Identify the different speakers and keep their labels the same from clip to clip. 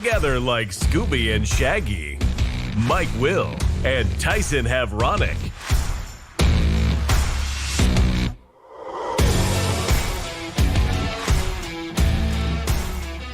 Speaker 1: Together like Scooby and Shaggy, Mike Will and Tyson Havronic.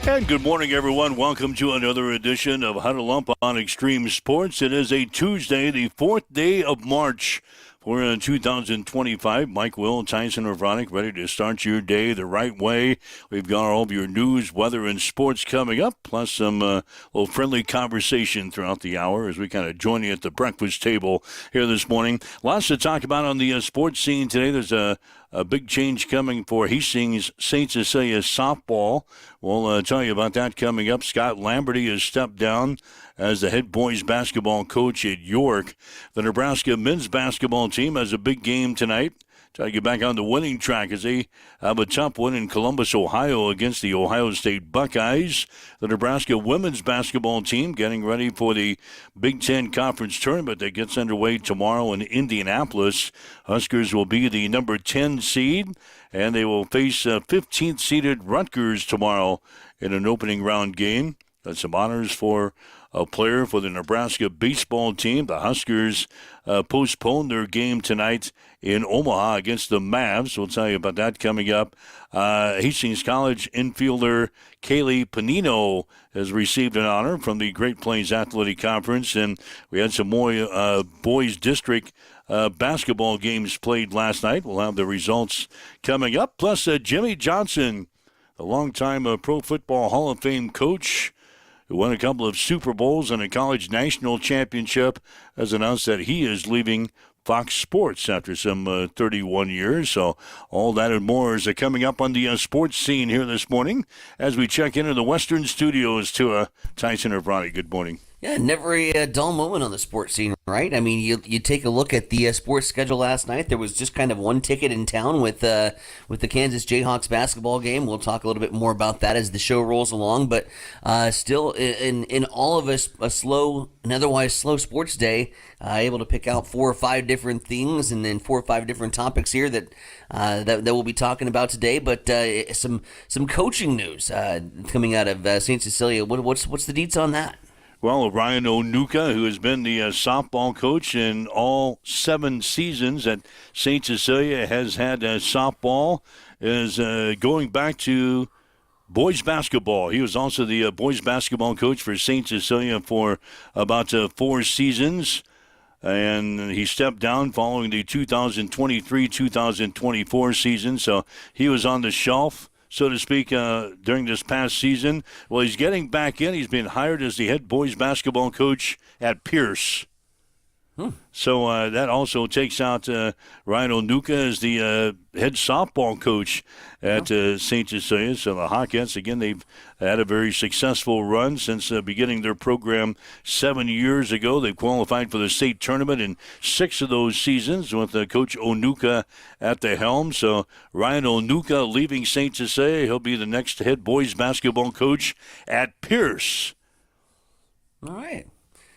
Speaker 2: And good morning, everyone. Welcome to another edition of Huddle Up on Extreme Sports. It is a Tuesday, the 4th day of March. We're in 2025. Mike Will, Tyson Havronic, ready to start your day the right way. We've got all of your news, weather, and sports coming up, plus some little friendly conversation throughout the hour as we kind of join you at the breakfast table here this morning. Lots to talk about on the sports scene today. There's a big change coming for Hastings St. Cecilia softball. We'll tell you about that coming up. Scott Lamberty has stepped down as the head boys basketball coach at York. The Nebraska men's basketball team has a big game tonight. Try to get back on the winning track as they have a tough win in Columbus, Ohio against the Ohio State Buckeyes. The Nebraska women's basketball team getting ready for the Big Ten Conference Tournament that gets underway tomorrow in Indianapolis. Huskers will be the number 10 seed, and they will face 15th seeded Rutgers tomorrow in an opening round game. Got some honors for a player for the Nebraska baseball team. The Huskers postponed their game tonight in Omaha against the Mavs. We'll tell you about that coming up. Hastings College infielder Kaylee Panino has received an honor from the Great Plains Athletic Conference, and we had some more boys district basketball games played last night. We'll have the results coming up. Plus, Jimmy Johnson, the longtime Pro Football Hall of Fame coach, who won a couple of Super Bowls and a college national championship, has announced that he is leaving Fox Sports after some 31 years. So all that and more is coming up on the sports scene here this morning as we check into the Western Studios to Tyson Havronic. Good morning.
Speaker 3: Yeah, never a dull moment on the sports scene, right? I mean, you take a look at the sports schedule last night. There was just kind of one ticket in town with the Kansas Jayhawks basketball game. We'll talk a little bit more about that as the show rolls along. But still, in all of an otherwise slow sports day, able to pick out 4 or 5 different things and then 4 or 5 different topics here that we'll be talking about today. But some coaching news coming out of St. Cecilia. What's the deets on that?
Speaker 2: Well, Ryan Onuka, who has been the softball coach in all 7 seasons at St. Cecilia, has had softball, is going back to boys basketball. He was also the boys basketball coach for St. Cecilia for about 4 seasons, and he stepped down following the 2023-2024 season, so he was on the shelf, so to speak, during this past season. Well, he's getting back in. He's been hired as the head boys basketball coach at Pierce. So that also takes out Ryan Onuka as the head softball coach at St. Cecilia. So the Hawkettes, again, they've had a very successful run since beginning their program 7 years ago. They've qualified for the state tournament in 6 of those seasons with Coach Onuka at the helm. So Ryan Onuka leaving St. Cecilia. He'll be the next head boys basketball coach at Pierce.
Speaker 3: All right.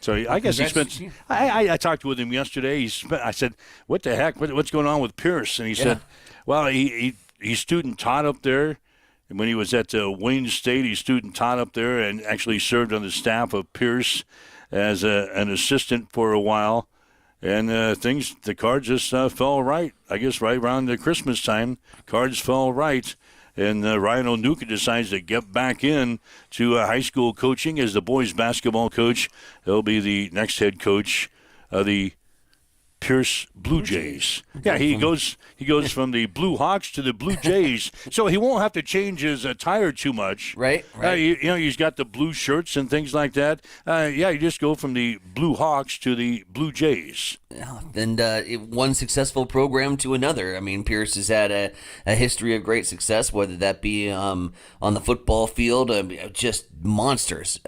Speaker 2: So I guess he spent. I talked with him yesterday. I said, "What the heck? What's going on with Pierce?" And he said, "Well, he's student taught up there. And when he was at Wayne State, he student taught up there and actually served on the staff of Pierce as an assistant for a while. And the cards just fell right. I guess right around the Christmas time, cards fell right." And Ryan Onuka decides to get back in to high school coaching as the boys basketball coach. He'll be the next head coach of the Pierce Blue Jays. Yeah, he goes from the Blue Hawks to the Blue Jays, so he won't have to change his attire too much.
Speaker 3: Right.
Speaker 2: He's got the blue shirts and things like that. You just go from the Blue Hawks to the Blue Jays.
Speaker 3: Yeah, and one successful program to another. I mean, Pierce has had a history of great success, whether that be on the football field, just monsters.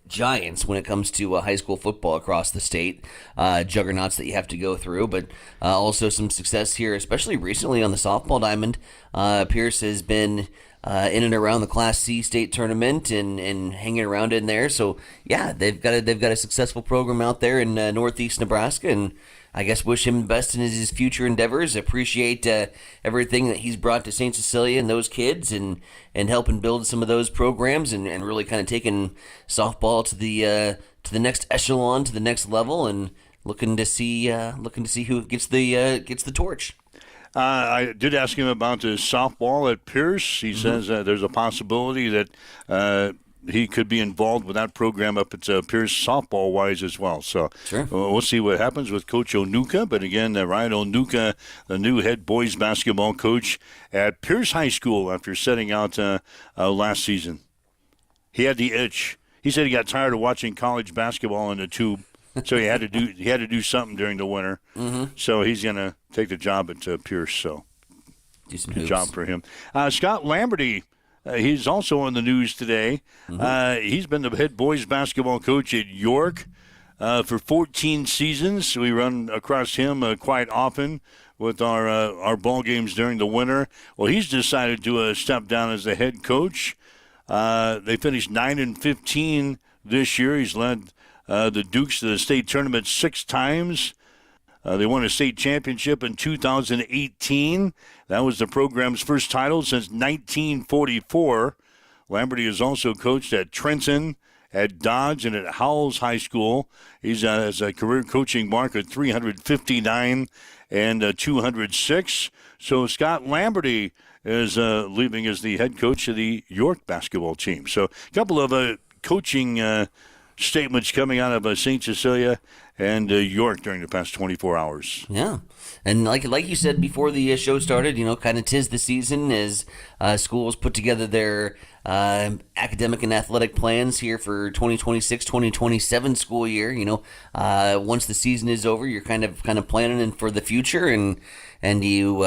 Speaker 3: Giants when it comes to high school football across the state, juggernauts that you have to go through, but also some success here, especially recently on the softball diamond. Pierce has been in and around the Class C state tournament and hanging around in there. So yeah, they've got a successful program out there in northeast Nebraska, and I guess wish him the best in his future endeavors. Appreciate everything that he's brought to St. Cecilia and those kids, and helping build some of those programs, and really kind of taking softball to the next echelon, to the next level, and looking to see who gets the torch.
Speaker 2: I did ask him about the softball at Pierce. He says there's a possibility that he could be involved with that program up at Pierce softball-wise as well. So
Speaker 3: sure.
Speaker 2: We'll see what happens with Coach Onuka. But again, Ryan Onuka, the new head boys basketball coach at Pierce High School after setting out last season. He had the itch. He said he got tired of watching college basketball in the tube, so he had to do something during the winter. Mm-hmm. So he's going to take the job at Pierce. So
Speaker 3: do some
Speaker 2: good
Speaker 3: hoops.
Speaker 2: job for him. Scott Lamberty. He's also on the news today. Mm-hmm. He's been the head boys basketball coach at York for 14 seasons. We run across him quite often with our ball games during the winter. Well, he's decided to step down as the head coach. They finished 9-15 this year. He's led the Dukes to the state tournament 6 times. They won a state championship in 2018. That was the program's first title since 1944. Lamberty has also coached at Trenton, at Dodge, and at Howells High School. He's has a career coaching mark of 359 and 206. So Scott Lamberty is leaving as the head coach of the York basketball team. So a couple of coaching statements coming out of St. Cecilia and York during the past 24 hours.
Speaker 3: Yeah, and like you said before the show started, kind of 'tis the season as schools put together their academic and athletic plans here for 2026-2027 school year. Once the season is over, you're kind of planning for the future, and you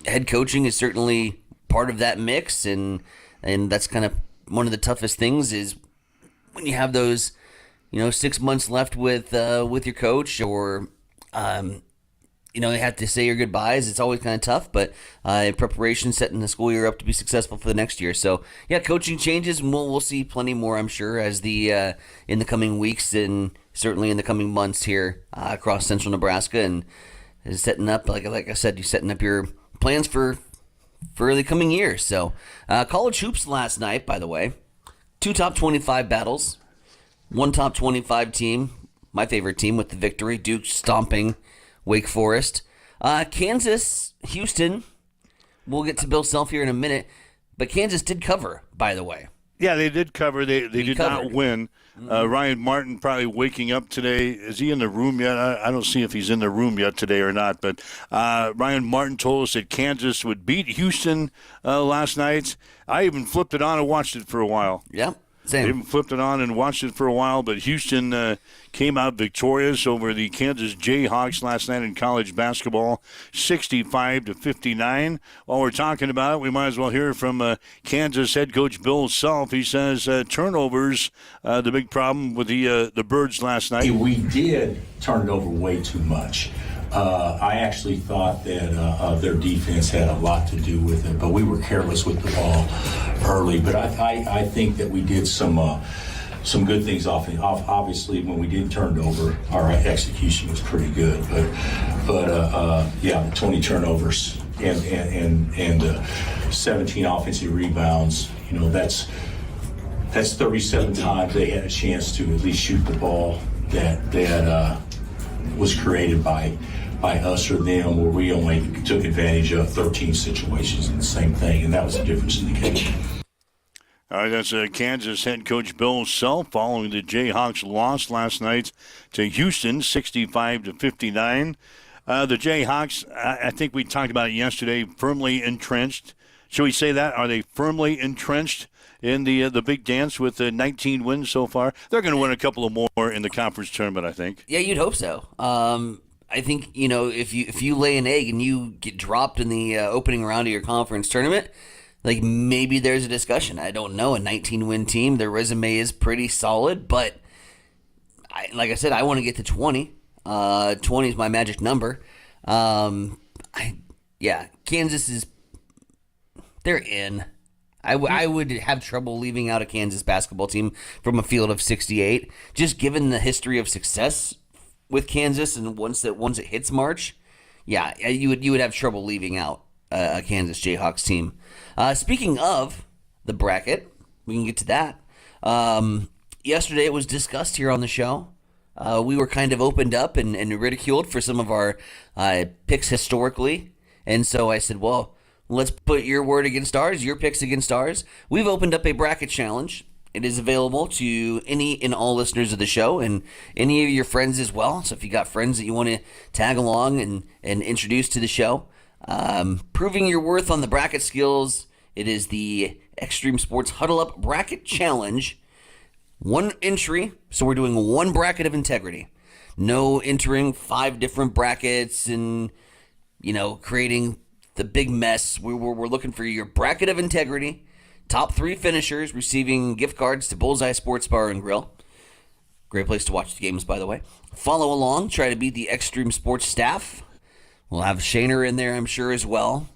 Speaker 3: head coaching is certainly part of that mix, and that's kind of one of the toughest things is when you have those 6 months left with your coach, or you have to say your goodbyes. It's always kind of tough, but in preparation, setting the school year up to be successful for the next year. So yeah, coaching changes, and we'll see plenty more, I'm sure, as the in the coming weeks and certainly in the coming months here across central Nebraska, and setting up like I said, you're setting up your plans for the coming year. So college hoops last night, by the way, 2 top 25 battles. 1 top 25 team, my favorite team, with the victory. Duke stomping Wake Forest. Kansas, Houston, we'll get to Bill Self here in a minute, but Kansas did cover, by the way.
Speaker 2: Yeah, they did cover. They did not win. Ryan Martin probably waking up today. Is he in the room yet? I don't see if he's in the room yet today or not, but Ryan Martin told us that Kansas would beat Houston last night. I even flipped it on and watched it for a while.
Speaker 3: Yeah. Same.
Speaker 2: I even flipped it on and watched it for a while, but Houston came out victorious over the Kansas Jayhawks last night in college basketball, 65-59. While we're talking about it, we might as well hear from Kansas head coach Bill Self. He says turnovers, the big problem with the Birds last night.
Speaker 4: We did turn it over way too much. I actually thought that their defense had a lot to do with it, but we were careless with the ball early. But I think that we did some good things off. Obviously, when we did turn it over, our execution was pretty good. But yeah, the 20 turnovers and 17 offensive rebounds. That's 37 times they had a chance to at least shoot the ball that was created by us or them, where we only took advantage of 13 situations in the same thing, and that was the difference in the game.
Speaker 2: All right, that's Kansas head coach Bill Self following the Jayhawks loss last night to Houston, 65-59. The Jayhawks, I think we talked about it yesterday, firmly entrenched. Should we say that? Are they firmly entrenched in the big dance with 19 wins so far? They're going to win a couple of more in the conference tournament, I think.
Speaker 3: Yeah, you'd hope so. I think, if you lay an egg and you get dropped in the opening round of your conference tournament, like maybe there's a discussion. I don't know. A 19-win team, their resume is pretty solid, but like I said, I want to get to 20. 20 is my magic number. Kansas they're in. I would have trouble leaving out a Kansas basketball team from a field of 68, just given the history of success with Kansas, and once it hits March, yeah, you would have trouble leaving out a Kansas Jayhawks team. Speaking of the bracket, we can get to that. Yesterday it was discussed here on the show. We were kind of opened up and ridiculed for some of our picks historically. And so I said, well, let's put your word against ours, your picks against ours. We've opened up a bracket challenge. It is available to any and all listeners of the show and any of your friends as well. So if you got friends that you want to tag along and introduce to the show, proving your worth on the bracket skills, it is the Extreme Sports Huddle Up Bracket Challenge. One entry, so we're doing one bracket of integrity. No entering 5 different brackets and, creating the big mess. We're looking for your bracket of integrity. Top 3 finishers receiving gift cards to Bullseye Sports Bar and Grill. Great place to watch the games, by the way. Follow along. Try to beat the Extreme Sports staff. We'll have Shaner in there, I'm sure, as well.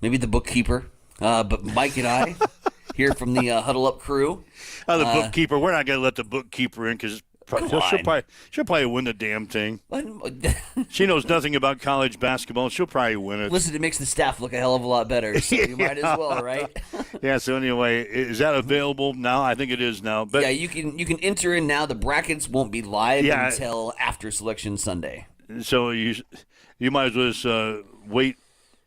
Speaker 3: Maybe the bookkeeper. But Mike and I, here from the Huddle Up crew.
Speaker 2: The bookkeeper. We're not going to let the bookkeeper in because she'll probably win the damn thing. She knows nothing about college basketball. She'll probably win it.
Speaker 3: Listen, it makes the staff look a hell of a lot better, so you might as well, right?
Speaker 2: Yeah, so anyway, is that available now? I think it is now. But
Speaker 3: yeah, you can enter in now. The brackets won't be live until after Selection Sunday.
Speaker 2: So you might as well just wait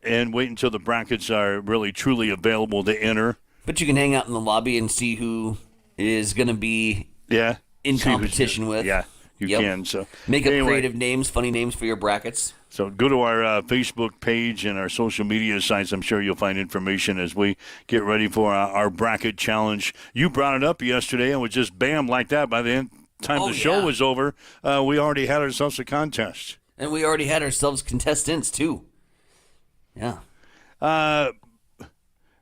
Speaker 2: until the brackets are really truly available to enter.
Speaker 3: But you can hang out in the lobby and see who is going to be in competition with.
Speaker 2: Yeah, you can. So
Speaker 3: make up creative names, funny names for your brackets.
Speaker 2: So go to our Facebook page and our social media sites. I'm sure you'll find information as we get ready for our bracket challenge. You brought it up yesterday and was just bam like that. By the time the show was over, we already had ourselves a contest.
Speaker 3: And we already had ourselves contestants, too. Yeah.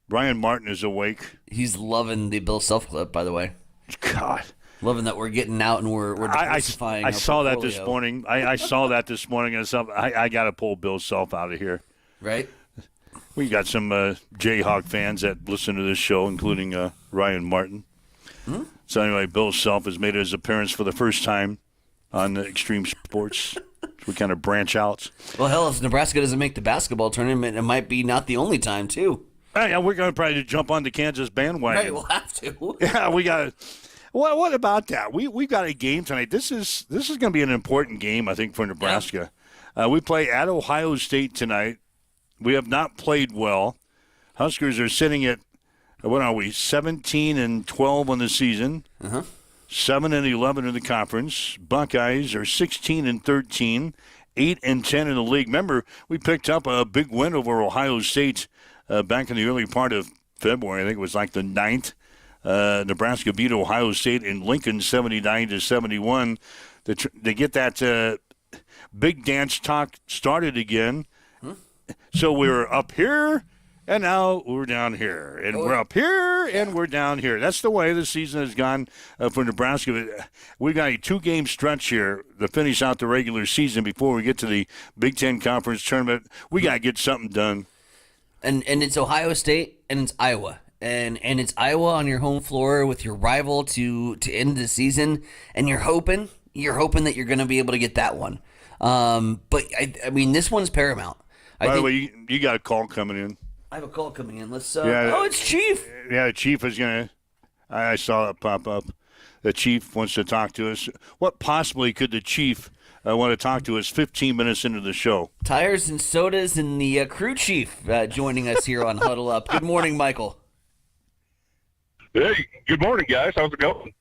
Speaker 2: Brian Martin is awake.
Speaker 3: He's loving the Bill Self clip, by the way.
Speaker 2: God.
Speaker 3: Loving that we're getting out and we're diversifying.
Speaker 2: I saw that this morning. I saw that this morning, and I got to pull Bill Self out of here.
Speaker 3: Right.
Speaker 2: We got some Jayhawk fans that listen to this show, including Ryan Martin. Hmm? So anyway, Bill Self has made his appearance for the first time on the Extreme Sports. We kind of branch out.
Speaker 3: Well, hell, if Nebraska doesn't make the basketball tournament, it might be not the only time, too.
Speaker 2: Yeah, we're going to probably jump on the Kansas bandwagon.
Speaker 3: Right, we'll have to.
Speaker 2: Yeah, we got. What about that? We've got a game tonight. This is going to be an important game, I think, for Nebraska. Yeah. We play at Ohio State tonight. We have not played well. Huskers are sitting at 17-12 on the season. 7-11 in the conference. Buckeyes are 16-13, 8-10 in the league. Remember, we picked up a big win over Ohio State back in the early part of February. I think it was like the 9th. Nebraska beat Ohio State in Lincoln 79-71. They get that big dance talk started again. So we're up here, and now we're down here. And we're up here, and we're down here. That's the way the season has gone for Nebraska. We've got a 2-game stretch here to finish out the regular season before we get to the Big Ten Conference Tournament. We got to get something done.
Speaker 3: And it's Ohio State, and it's Iowa. And it's Iowa on your home floor with your rival to end the season, and you're hoping that you're going to be able to get that one. But I mean, this one's paramount.
Speaker 2: By the way, you got a call coming in.
Speaker 3: I have a call coming in. Let's. It's Chief.
Speaker 2: Yeah, the Chief is gonna. I saw it pop up. The Chief wants to talk to us. What possibly could the Chief want to talk to us 15 minutes into the show?
Speaker 3: Tires and sodas and the crew chief joining us here on Huddle Up. Good morning, Michael.
Speaker 5: Hey, good morning, guys. How's it going?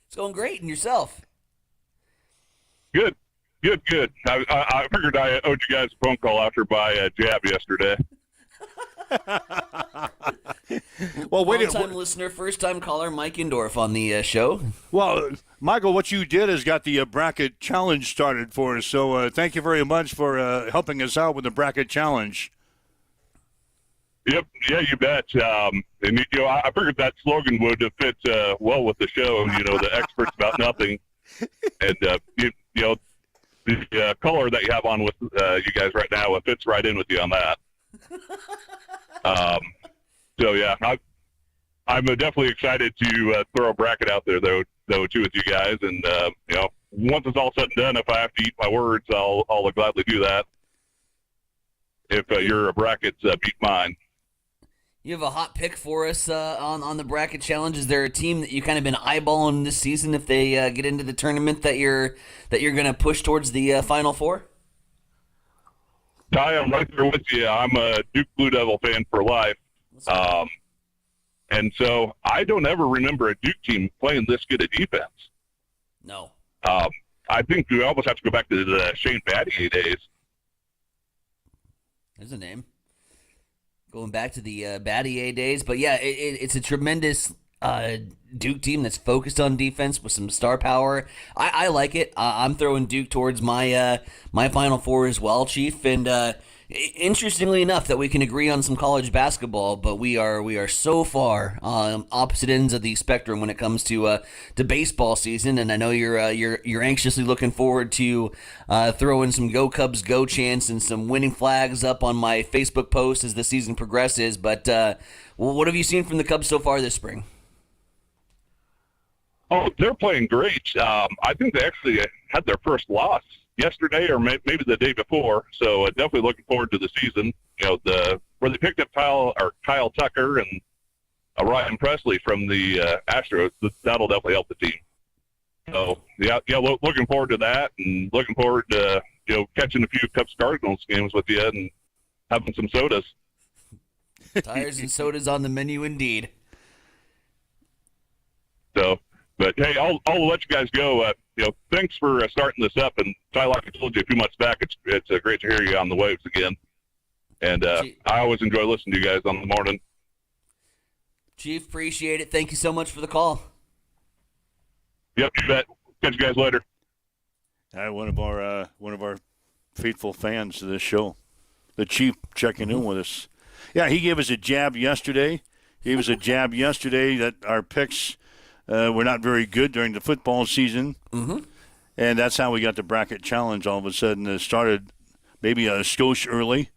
Speaker 3: It's going great. And yourself?
Speaker 5: Good. I figured I owed you guys a phone call after my jab yesterday.
Speaker 2: Well,
Speaker 3: long-time listener, first-time caller, Mike Indorf on the show.
Speaker 2: Well, Michael, what you did is got the bracket challenge started for us. So thank you very much for helping us out with the bracket challenge.
Speaker 5: Yep. Yeah, you bet. And I figured that slogan would fit well with the show. The experts about nothing, and the color that you have on with you guys right now, it fits right in with you on that. So yeah, I'm definitely excited to throw a bracket out there though too with you guys, and once it's all said and done, if I have to eat my words, I'll gladly do that. If your brackets beat mine.
Speaker 3: You have a hot pick for us on the bracket challenge. Is there a team that you kind of been eyeballing this season if they get into the tournament that you're going to push towards the Final Four?
Speaker 5: Ty, I'm right there with you. I'm a Duke Blue Devil fan for life. And so I don't ever remember a Duke team playing this good at defense.
Speaker 3: No.
Speaker 5: I think we almost have to go back to the Shane Battier days.
Speaker 3: There's a name. Going back to the Battier days. But, yeah, it's a tremendous Duke team that's focused on defense with some star power. I like it. I'm throwing Duke towards my Final Four as well, Chief. And interestingly enough, that we can agree on some college basketball, but we are so far on opposite ends of the spectrum when it comes to baseball season. And I know you're anxiously looking forward to throwing some Go Cubs Go chants and some winning flags up on my Facebook post as the season progresses. But what have you seen from the Cubs so far this spring?
Speaker 5: Oh, they're playing great. I think they actually had their first loss yesterday or maybe the day before. So definitely looking forward to the season. You know, where they picked up Kyle Tucker and Ryan Presley from the Astros. That'll definitely help the team. So looking forward to that, and looking forward to catching a few Cubs Cardinals games with you and having some sodas.
Speaker 3: Tires and sodas on the menu, indeed.
Speaker 5: So. But, hey, I'll let you guys go. Thanks for starting this up. And, Ty, like I told you a few months back, it's great to hear you on the waves again. And I always enjoy listening to you guys on the morning.
Speaker 3: Chief, appreciate it. Thank you so much for the call.
Speaker 5: Yep, you bet. Catch you guys later.
Speaker 2: One of our faithful fans to this show, the Chief, checking in with us. Yeah, he gave us a jab yesterday. That our picks were not very good during the football season. Mm-hmm. And that's how we got the bracket challenge all of a sudden. It started maybe a skosh early,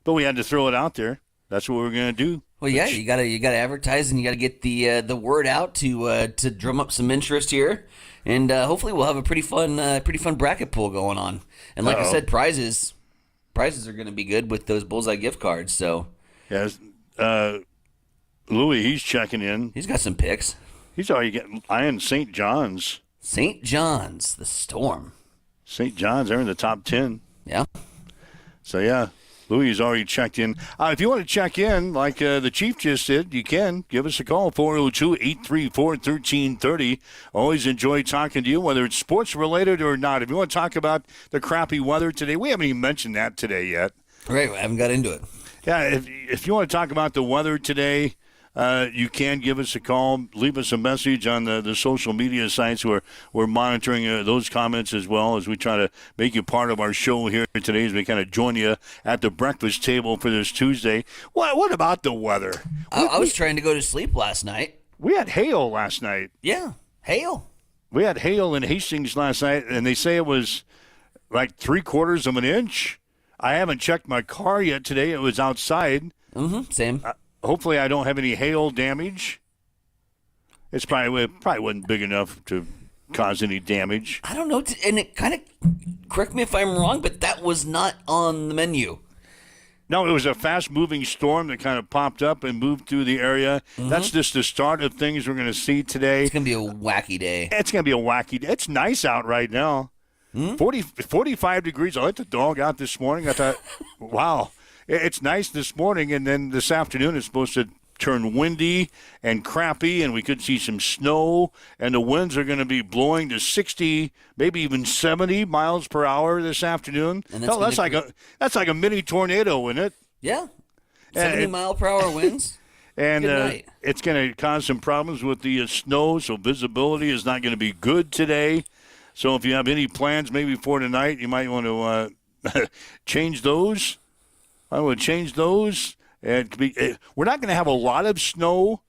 Speaker 2: but we had to throw it out there. That's what we're going to do.
Speaker 3: Well, yeah, you gotta advertise and you gotta get the word out to drum up some interest here, and hopefully we'll have a pretty fun bracket pool going on. And like I said, prizes are going to be good with those Bullseye gift cards. So
Speaker 2: yes, Louis, he's checking in.
Speaker 3: He's got some picks.
Speaker 2: He's already getting eyeing St. John's.
Speaker 3: St. John's, the Storm.
Speaker 2: St. John's, they're in the top 10.
Speaker 3: Yeah.
Speaker 2: So, yeah, Louis has already checked in. If you want to check in, like the Chief just did, you can. Give us a call, 402-834-1330. Always enjoy talking to you, whether it's sports-related or not. If you want to talk about the crappy weather today, we haven't even mentioned that today yet.
Speaker 3: Right, I haven't got into it.
Speaker 2: Yeah, if you want to talk about the weather today, you can give us a call. Leave us a message on the social media sites. We're monitoring those comments as well as we try to make you part of our show here today as we kind of join you at the breakfast table for this Tuesday. What about the weather?
Speaker 3: I was trying to go to sleep last night.
Speaker 2: We had hail last night.
Speaker 3: Yeah, hail.
Speaker 2: We had hail in Hastings last night, and they say it was like 3/4 of an inch. I haven't checked my car yet today. It was outside.
Speaker 3: Mm-hmm, same.
Speaker 2: Hopefully I don't have any hail damage. It probably wasn't big enough to cause any damage.
Speaker 3: I don't know, and it kind of, correct me if I'm wrong, but that was not on the menu.
Speaker 2: No, it was a fast-moving storm that kind of popped up and moved through the area. Mm-hmm. That's just the start of things we're going to see today.
Speaker 3: It's going to be a wacky day.
Speaker 2: It's going to be a wacky day. It's nice out right now. 45 degrees. I let the dog out this morning. I thought, wow. It's nice this morning, and then this afternoon it's supposed to turn windy and crappy, and we could see some snow, and the winds are going to be blowing to 60, maybe even 70 miles per hour this afternoon.
Speaker 3: And
Speaker 2: that's like a mini tornado, isn't it?
Speaker 3: Yeah, 70-mile-per-hour winds.
Speaker 2: And it's going to cause some problems with the snow, so visibility is not going to be good today. So if you have any plans maybe for tonight, you might want to change those. I would change those. We're not going to have a lot of snow.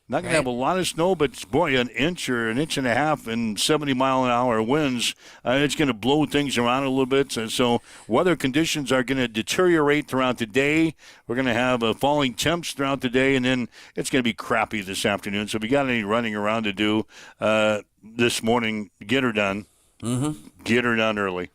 Speaker 2: Not going to have a lot of snow, but, boy, an inch or an inch and a half and 70-mile-an-hour winds, it's going to blow things around a little bit. So weather conditions are going to deteriorate throughout the day. We're going to have falling temps throughout the day, and then it's going to be crappy this afternoon. So if you got any running around to do this morning, get her done. Get her done early.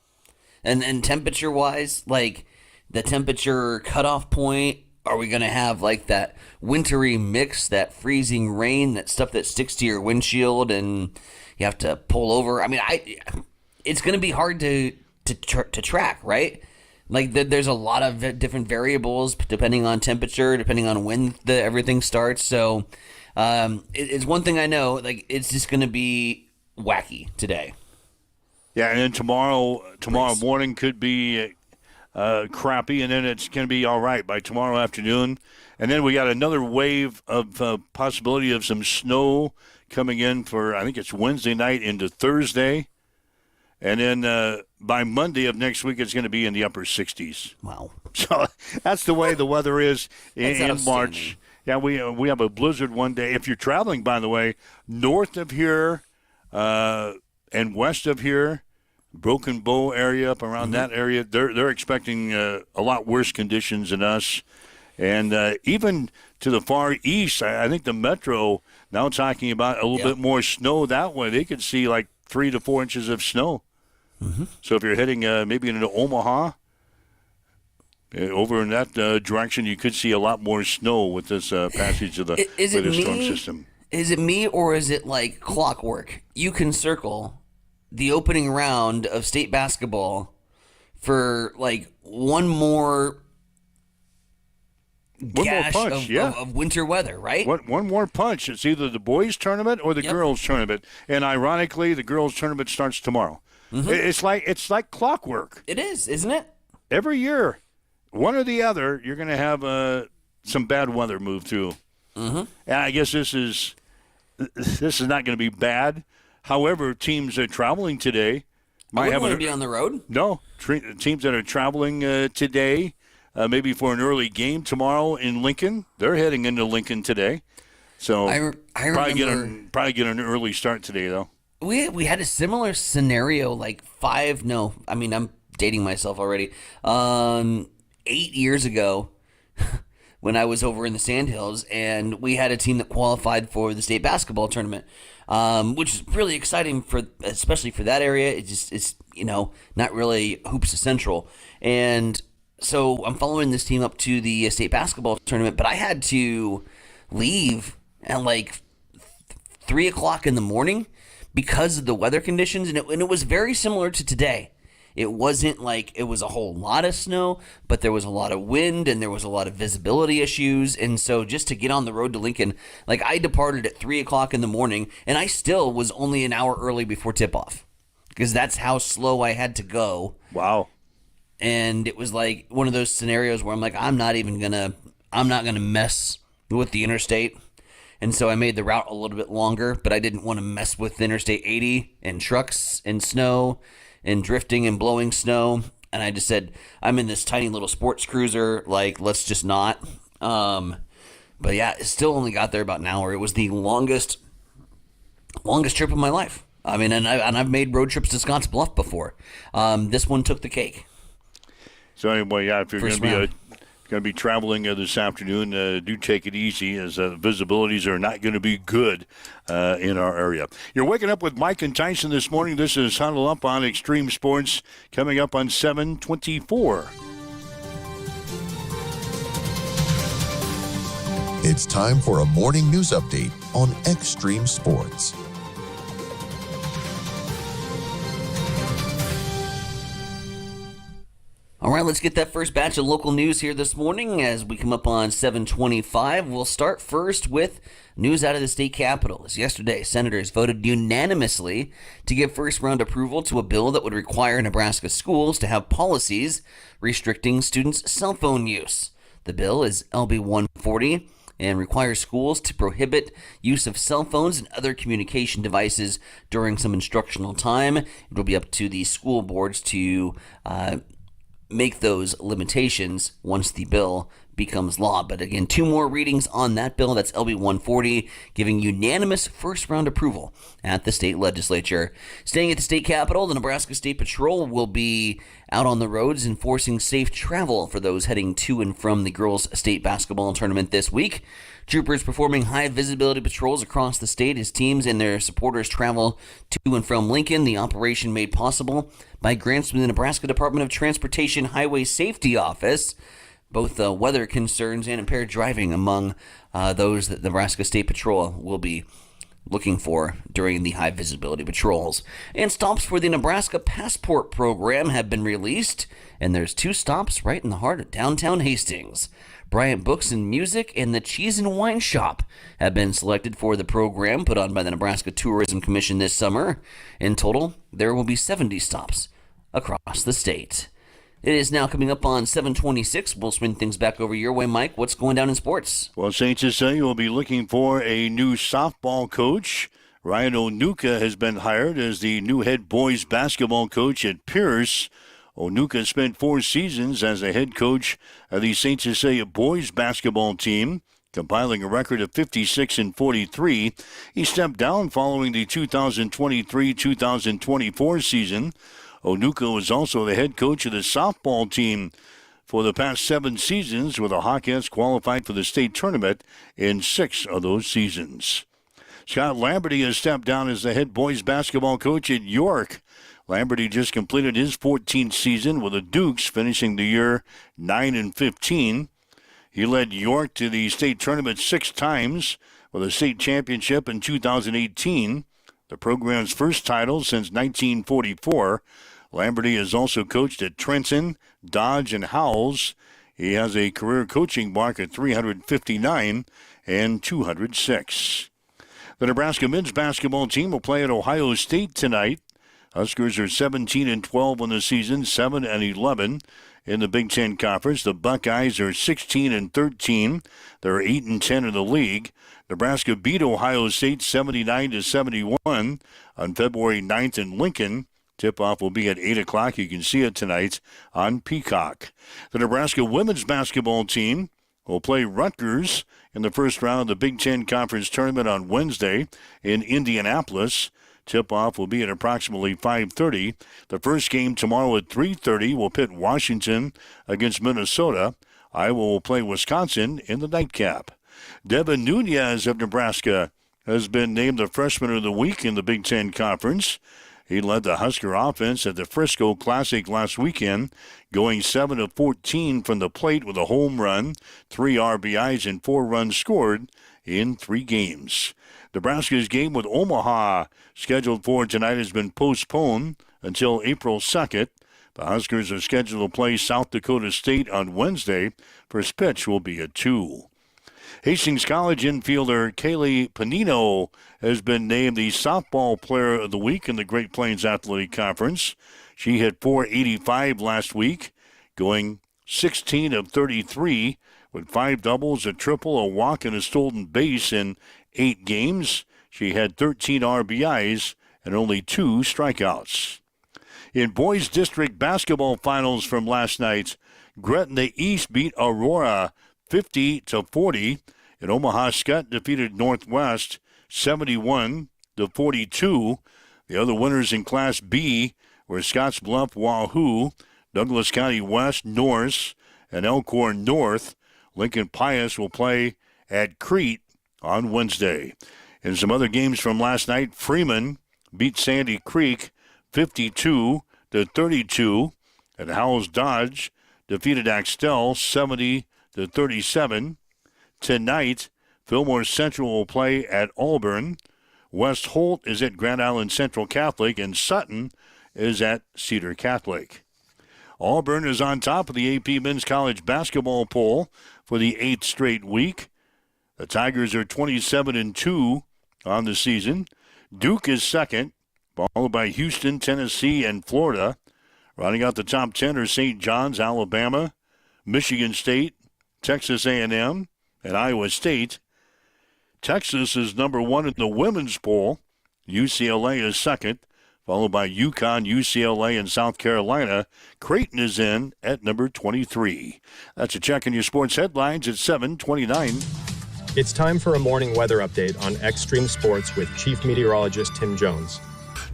Speaker 3: And temperature wise, like the temperature cutoff point, are we going to have like that wintry mix, that freezing rain, that stuff that sticks to your windshield and you have to pull over? I mean, it's going to be hard to track, right? Like there's a lot of different variables depending on temperature, depending on when everything starts. So it's one thing I know, like it's just going to be wacky today.
Speaker 2: Yeah, and then tomorrow morning could be crappy, and then it's going to be all right by tomorrow afternoon. And then we got another wave of possibility of some snow coming in for, I think it's Wednesday night into Thursday. And then by Monday of next week, it's going to be in the upper 60s.
Speaker 3: Wow.
Speaker 2: So that's the way the weather is in
Speaker 3: outstanding.
Speaker 2: March. Yeah, we have a blizzard one day. If you're traveling, by the way, north of here and west of here, Broken Bow area, up around that area, they're expecting a lot worse conditions than us. And even to the far east, I think the metro now talking about a little bit more snow that way. They could see like 3 to 4 inches of snow. So if you're heading maybe into Omaha, over in that direction, you could see a lot more snow with this passage of the storm system.
Speaker 3: Is it me or is it like clockwork? You can circle the opening round of state basketball for like one more gash
Speaker 2: punch,
Speaker 3: of winter weather, right?
Speaker 2: One more punch. It's either the boys' tournament or the girls' tournament. And ironically, the girls' tournament starts tomorrow. It's like clockwork.
Speaker 3: It is, isn't it?
Speaker 2: Every year, one or the other, you're going to have some bad weather move through. And I guess this is not going to be bad. However, teams that are traveling today might
Speaker 3: want to be on the road.
Speaker 2: No, teams that are traveling today, maybe for an early game tomorrow in Lincoln. They're heading into Lincoln today, so
Speaker 3: I
Speaker 2: probably get an early start today though.
Speaker 3: We had a similar scenario like I'm dating myself already. 8 years ago, when I was over in the Sandhills, and we had a team that qualified for the state basketball tournament, which is really exciting especially for that area. It's not really Hoops Central, and so I'm following this team up to the state basketball tournament, but I had to leave at like 3 o'clock in the morning because of the weather conditions, and it was very similar to today. It wasn't like it was a whole lot of snow, but there was a lot of wind and there was a lot of visibility issues. And so just to get on the road to Lincoln, like I departed at 3 o'clock in the morning and I still was only an hour early before tip-off because that's how slow I had to go.
Speaker 2: Wow.
Speaker 3: And it was like one of those scenarios where I'm like, I'm not going to mess with the interstate. And so I made the route a little bit longer, but I didn't want to mess with Interstate 80 and trucks and snow and drifting and blowing snow. And I just said, I'm in this tiny little sports cruiser, like, let's just not. But yeah, it still only got there about an hour. It was the longest trip of my life. I mean, and I've made road trips to Scotts Bluff before. This one took the cake.
Speaker 2: So anyway, yeah, if you're going to be traveling this afternoon, do take it easy, as visibilities are not going to be good in our area. You're waking up with Mike and Tyson this morning. This is Huddle Up on Extreme Sports, coming up on 7:24.
Speaker 6: It's time for a morning news update on Extreme Sports.
Speaker 3: All right, let's get that first batch of local news here this morning as we come up on 7:25. We'll start first with news out of the state capitol. As yesterday, senators voted unanimously to give first-round approval to a bill that would require Nebraska schools to have policies restricting students' cell phone use. The bill is LB 140 and requires schools to prohibit use of cell phones and other communication devices during some instructional time. It will be up to the school boards to make those limitations once the bill becomes law. But again, 2 more readings on that bill. That's LB 140, giving unanimous first-round approval at the state legislature. Staying at the state capitol, the Nebraska State Patrol will be out on the roads enforcing safe travel for those heading to and from the girls' state basketball tournament this week. Troopers performing high-visibility patrols across the state as teams and their supporters travel to and from Lincoln. The operation made possible by grants from the Nebraska Department of Transportation Highway Safety Office. Both weather concerns and impaired driving among those that the Nebraska State Patrol will be looking for during the high visibility patrols. And stops for the Nebraska Passport Program have been released, and there's 2 stops right in the heart of downtown Hastings. Bryant Books and Music and the Cheese and Wine Shop have been selected for the program put on by the Nebraska Tourism Commission this summer. In total, there will be 70 stops across the state. It is now coming up on 7:26. We'll swing things back over your way, Mike. What's going down in sports?
Speaker 2: Well, St. Cecilia will be looking for a new softball coach. Ryan Onuka has been hired as the new head boys basketball coach at Pierce. Onuka spent 4 seasons as a head coach of the St. Cecilia boys basketball team, compiling a record of 56-43. He stepped down following the 2023-2024 season. Onuka was also the head coach of the softball team for the past 7 seasons, where the Hawkettes qualified for the state tournament in 6 of those seasons. Scott Lamberty has stepped down as the head boys basketball coach at York. Lamberty just completed his 14th season with the Dukes, finishing the year 9-15. He led York to the state tournament 6 times, with a state championship in 2018, the program's first title since 1944. Lamberty has also coached at Trenton, Dodge, and Howells. He has a career coaching mark at 359 and 206. The Nebraska men's basketball team will play at Ohio State tonight. Huskers are 17-12 on the season, 7-11 in the Big Ten Conference. The Buckeyes are 16-13. They're 8-10 in the league. Nebraska beat Ohio State 79-71 on February 9th in Lincoln. Tip-off will be at 8 o'clock. You can see it tonight on Peacock. The Nebraska women's basketball team will play Rutgers in the first round of the Big Ten Conference Tournament on Wednesday in Indianapolis. Tip-off will be at approximately 5:30. The first game tomorrow at 3:30 will pit Washington against Minnesota. Iowa will play Wisconsin in the nightcap. Devin Nunez of Nebraska has been named the Freshman of the Week in the Big Ten Conference. He led the Husker offense at the Frisco Classic last weekend, going 7 of 14 from the plate with a home run, 3 RBIs, and 4 runs scored in 3 games. Nebraska's game with Omaha, scheduled for tonight, has been postponed until April 2nd. The Huskers are scheduled to play South Dakota State on Wednesday. First pitch will be at 2. Hastings College infielder Kaylee Panino has been named the softball player of the week in the Great Plains Athletic Conference. She hit .485 last week, going 16 of 33 with 5 doubles, a triple, a walk, and a stolen base in 8 games. She had 13 RBIs and only 2 strikeouts. In boys district basketball finals from last night, Gretna East beat Aurora 50-40. In Omaha, Scott defeated Northwest 71-42. The other winners in Class B were Scotts Bluff Wahoo, Douglas County West Norse, and Elkhorn North. Lincoln Pius will play at Crete on Wednesday. In some other games from last night, Freeman beat Sandy Creek 52-32, and Howells Dodge defeated Axtell 70-37. Tonight, Fillmore Central will play at Auburn. West Holt is at Grand Island Central Catholic, and Sutton is at Cedar Catholic. Auburn is on top of the AP Men's College Basketball poll for the 8th straight week. The Tigers are 27-2 on the season. Duke is second, followed by Houston, Tennessee, and Florida. Rounding out the top 10 are St. John's, Alabama, Michigan State, Texas A&M, and Iowa State. Texas is number 1 in the women's poll. UCLA is second, followed by UConn, UCLA, and South Carolina. Creighton is in at number 23. That's a check on your sports headlines at 7:29.
Speaker 7: It's time for a morning weather update on Extreme Sports with Chief Meteorologist Tim Jones.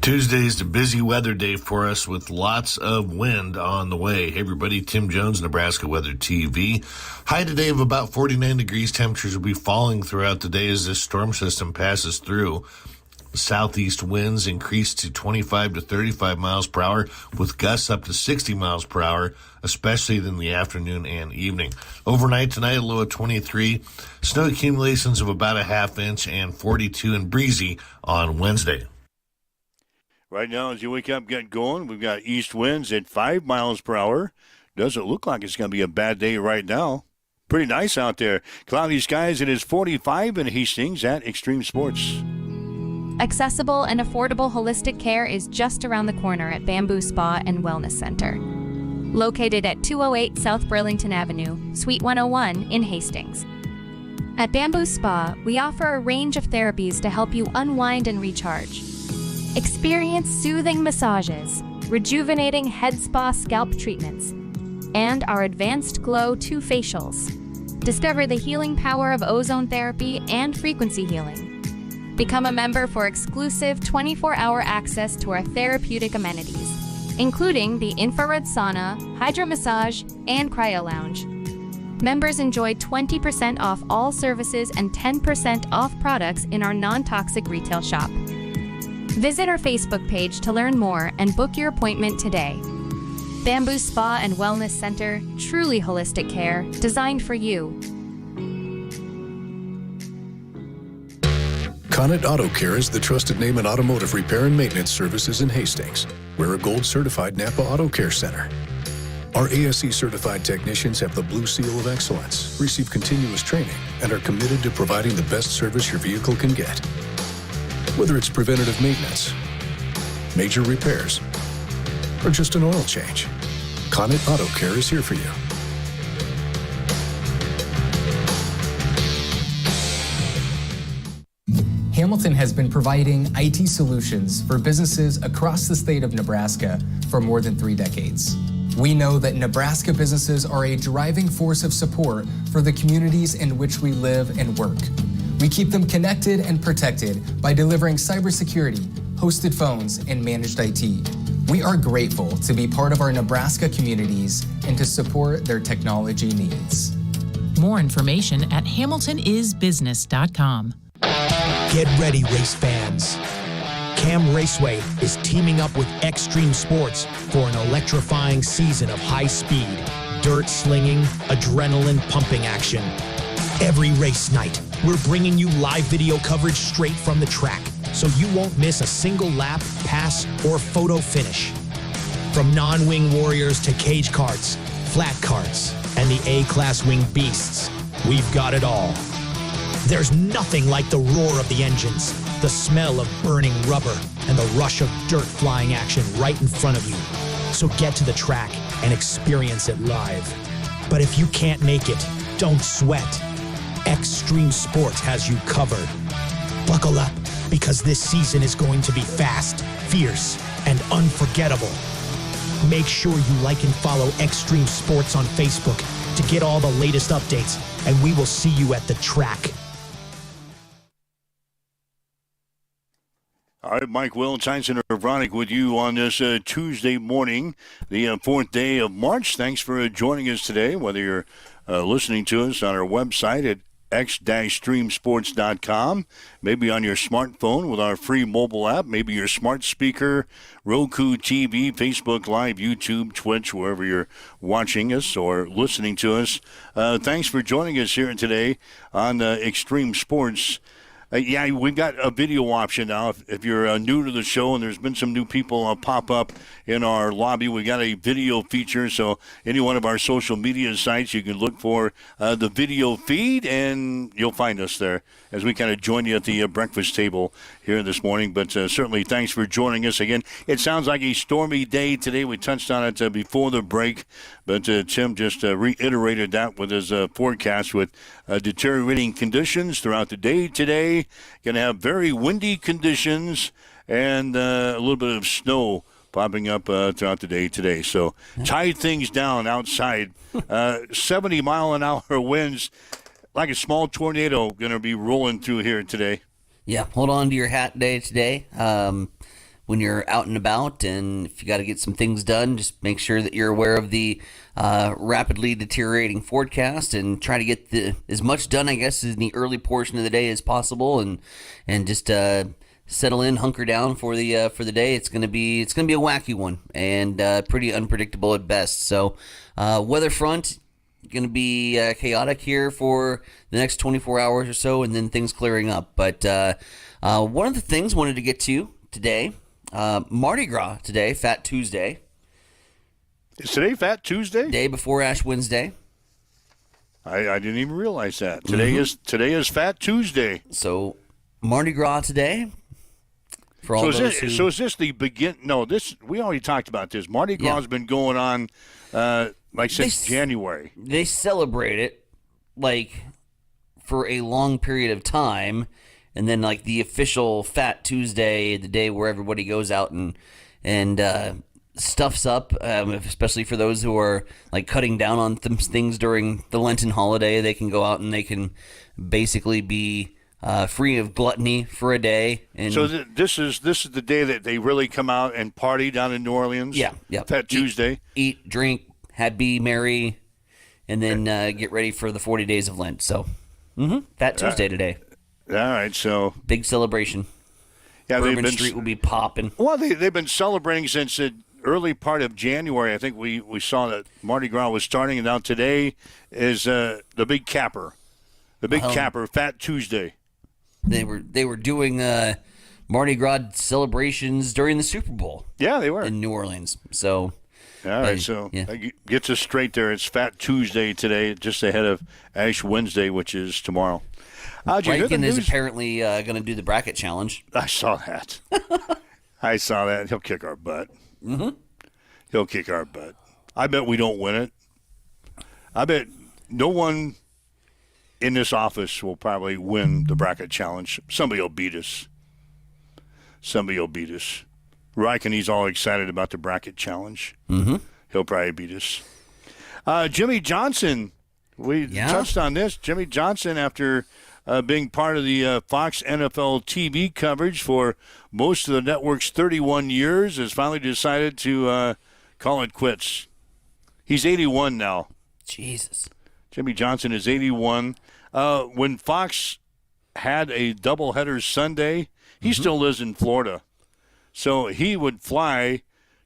Speaker 8: Tuesday's a busy weather day for us with lots of wind on the way. Hey everybody, Tim Jones, Nebraska Weather TV. High today of about 49 degrees. Temperatures will be falling throughout the day as this storm system passes through. Southeast winds increase to 25 to 35 miles per hour with gusts up to 60 miles per hour, especially in the afternoon and evening. Overnight tonight, a low of 23. Snow accumulations of about a half inch and 42 and breezy on Wednesday.
Speaker 2: Right now, as you wake up, get going, we've got east winds at 5 miles per hour. Doesn't look like it's going to be a bad day right now. Pretty nice out there. Cloudy skies, it is 45 in Hastings at Extreme Sports.
Speaker 9: Accessible and affordable holistic care is just around the corner at Bamboo Spa and Wellness Center. Located at 208 South Burlington Avenue, Suite 101 in Hastings. At Bamboo Spa, we offer a range of therapies to help you unwind and recharge. Experience soothing massages, rejuvenating head spa scalp treatments, and our Advanced Glow 2 facials. Discover the healing power of ozone therapy and frequency healing. Become a member for exclusive 24-hour access to our therapeutic amenities, including the infrared sauna, hydro massage, and cryo lounge. Members enjoy 20% off all services and 10% off products in our non-toxic retail shop. Visit our Facebook page to learn more and book your appointment today. Bamboo Spa and Wellness Center, truly holistic care, designed for you.
Speaker 10: Connet Auto Care is the trusted name in automotive repair and maintenance services in Hastings. We're a gold-certified Napa Auto Care Center. Our ASE-certified technicians have the Blue Seal of Excellence, receive continuous training, and are committed to providing the best service your vehicle can get. Whether it's preventative maintenance, major repairs, or just an oil change, Connet Auto Care is here for you.
Speaker 11: Hamilton has been providing IT solutions for businesses across the state of Nebraska for more than 3 decades. We know that Nebraska businesses are a driving force of support for the communities in which we live and work. We keep them connected and protected by delivering cybersecurity, hosted phones, and managed IT. We are grateful to be part of our Nebraska communities and to support their technology needs.
Speaker 12: More information at hamiltonisbusiness.com.
Speaker 13: Get ready, race fans. Cam Raceway is teaming up with Extreme Sports for an electrifying season of high-speed, dirt-slinging, adrenaline-pumping action. Every race night, we're bringing you live video coverage straight from the track, so you won't miss a single lap, pass, or photo finish. From non-wing warriors to cage karts, flat karts, and the A-class wing beasts, we've got it all. There's nothing like the roar of the engines, the smell of burning rubber, and the rush of dirt flying action right in front of you. So get to the track and experience it live. But if you can't make it, don't sweat. Extreme Sports has you covered. Buckle up, because this season is going to be fast, fierce, and unforgettable. Make sure you like and follow Extreme Sports on Facebook to get all the latest updates, and we will see you at the track.
Speaker 2: All right, Mike Will, Tyson Vronic with you on this Tuesday morning, the fourth day of March. Thanks for joining us today, whether you're listening to us on our website at x-streamsports.com, maybe on your smartphone with our free mobile app, maybe your smart speaker, Roku TV, Facebook Live, YouTube, Twitch, wherever you're watching us or listening to us. Thanks for joining us here today on Extreme Sports. Yeah, we've got a video option now. If you're new to the show, and there's been some new people pop up in our lobby, we got a video feature. So any one of our social media sites, you can look for the video feed, and you'll find us there as we kind of join you at the breakfast table here this morning. But certainly thanks for joining us again. It sounds like a stormy day today. We touched on it before the break, but Tim just reiterated that with his forecast with deteriorating conditions throughout the day today. Going to have very windy conditions and a little bit of snow popping up throughout the day today. So tied things down outside. 70-mile-an-hour winds, like a small tornado, going to be rolling through here today.
Speaker 3: Yeah, hold on to your hat day today. When you're out and about, and if you got to get some things done, just make sure that you're aware of the rapidly deteriorating forecast and try to get as much done, I guess, in the early portion of the day as possible, and just settle in, hunker down for the day. It's gonna be a wacky one and pretty unpredictable at best. So, weather front going to be chaotic here for the next 24 hours or so, and then things clearing up. But one of the things I wanted to get to today, Mardi Gras today, Fat Tuesday.
Speaker 2: Is today Fat Tuesday?
Speaker 3: Day before Ash Wednesday.
Speaker 2: I didn't even realize that. Today is Fat Tuesday.
Speaker 3: So Mardi Gras today. For all
Speaker 2: so is this the begin? No, we already talked about this. Mardi Gras has been going on since January.
Speaker 3: They celebrate it for a long period of time, and then the official Fat Tuesday, the day where everybody goes out and stuffs up, especially for those who are cutting down on things during the Lenten holiday. They can go out and they can basically be free of gluttony for a day. And
Speaker 2: so this is the day that they really come out and party down in New Orleans.
Speaker 3: Yeah.
Speaker 2: Fat Tuesday.
Speaker 3: Eat, drink, be merry, and then get ready for the 40 days of Lent. So, Fat Tuesday today.
Speaker 2: All right, so
Speaker 3: big celebration.
Speaker 2: Yeah,
Speaker 3: Bourbon Street will be popping.
Speaker 2: Well, they've been celebrating since the early part of January. I think we saw that Mardi Gras was starting, and now today is the big capper. The big capper, Fat Tuesday.
Speaker 3: They were doing Mardi Gras celebrations during the Super Bowl.
Speaker 2: Yeah, they were
Speaker 3: in New Orleans. So,
Speaker 2: all right, that gets us straight there. It's Fat Tuesday today, just ahead of Ash Wednesday, which is tomorrow.
Speaker 3: Rankin is apparently going to do the bracket challenge.
Speaker 2: I saw that. He'll kick our butt.
Speaker 3: Mm-hmm.
Speaker 2: He'll kick our butt. I bet we don't win it. I bet no one in this office will probably win the bracket challenge. Somebody will beat us. Rankin, he's all excited about the bracket challenge.
Speaker 3: Mm-hmm.
Speaker 2: He'll probably beat us. Jimmy Johnson. We touched on this. Jimmy Johnson, after being part of the Fox NFL TV coverage for most of the network's 31 years, has finally decided to call it quits. He's 81 now.
Speaker 3: Jesus.
Speaker 2: Jimmy Johnson is 81. When Fox had a doubleheader Sunday, he still lives in Florida. So he would fly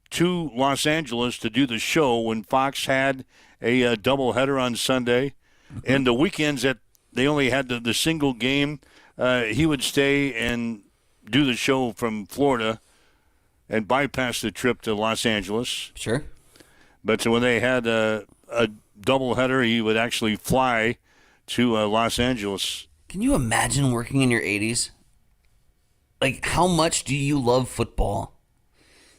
Speaker 2: to Los Angeles to do the show when Fox had a doubleheader on Sunday. And the weekends that they only had the single game, he would stay and do the show from Florida and bypass the trip to Los Angeles.
Speaker 3: Sure.
Speaker 2: But when they had a doubleheader, he would actually fly to Los Angeles.
Speaker 3: Can you imagine working in your 80s? How much do you love football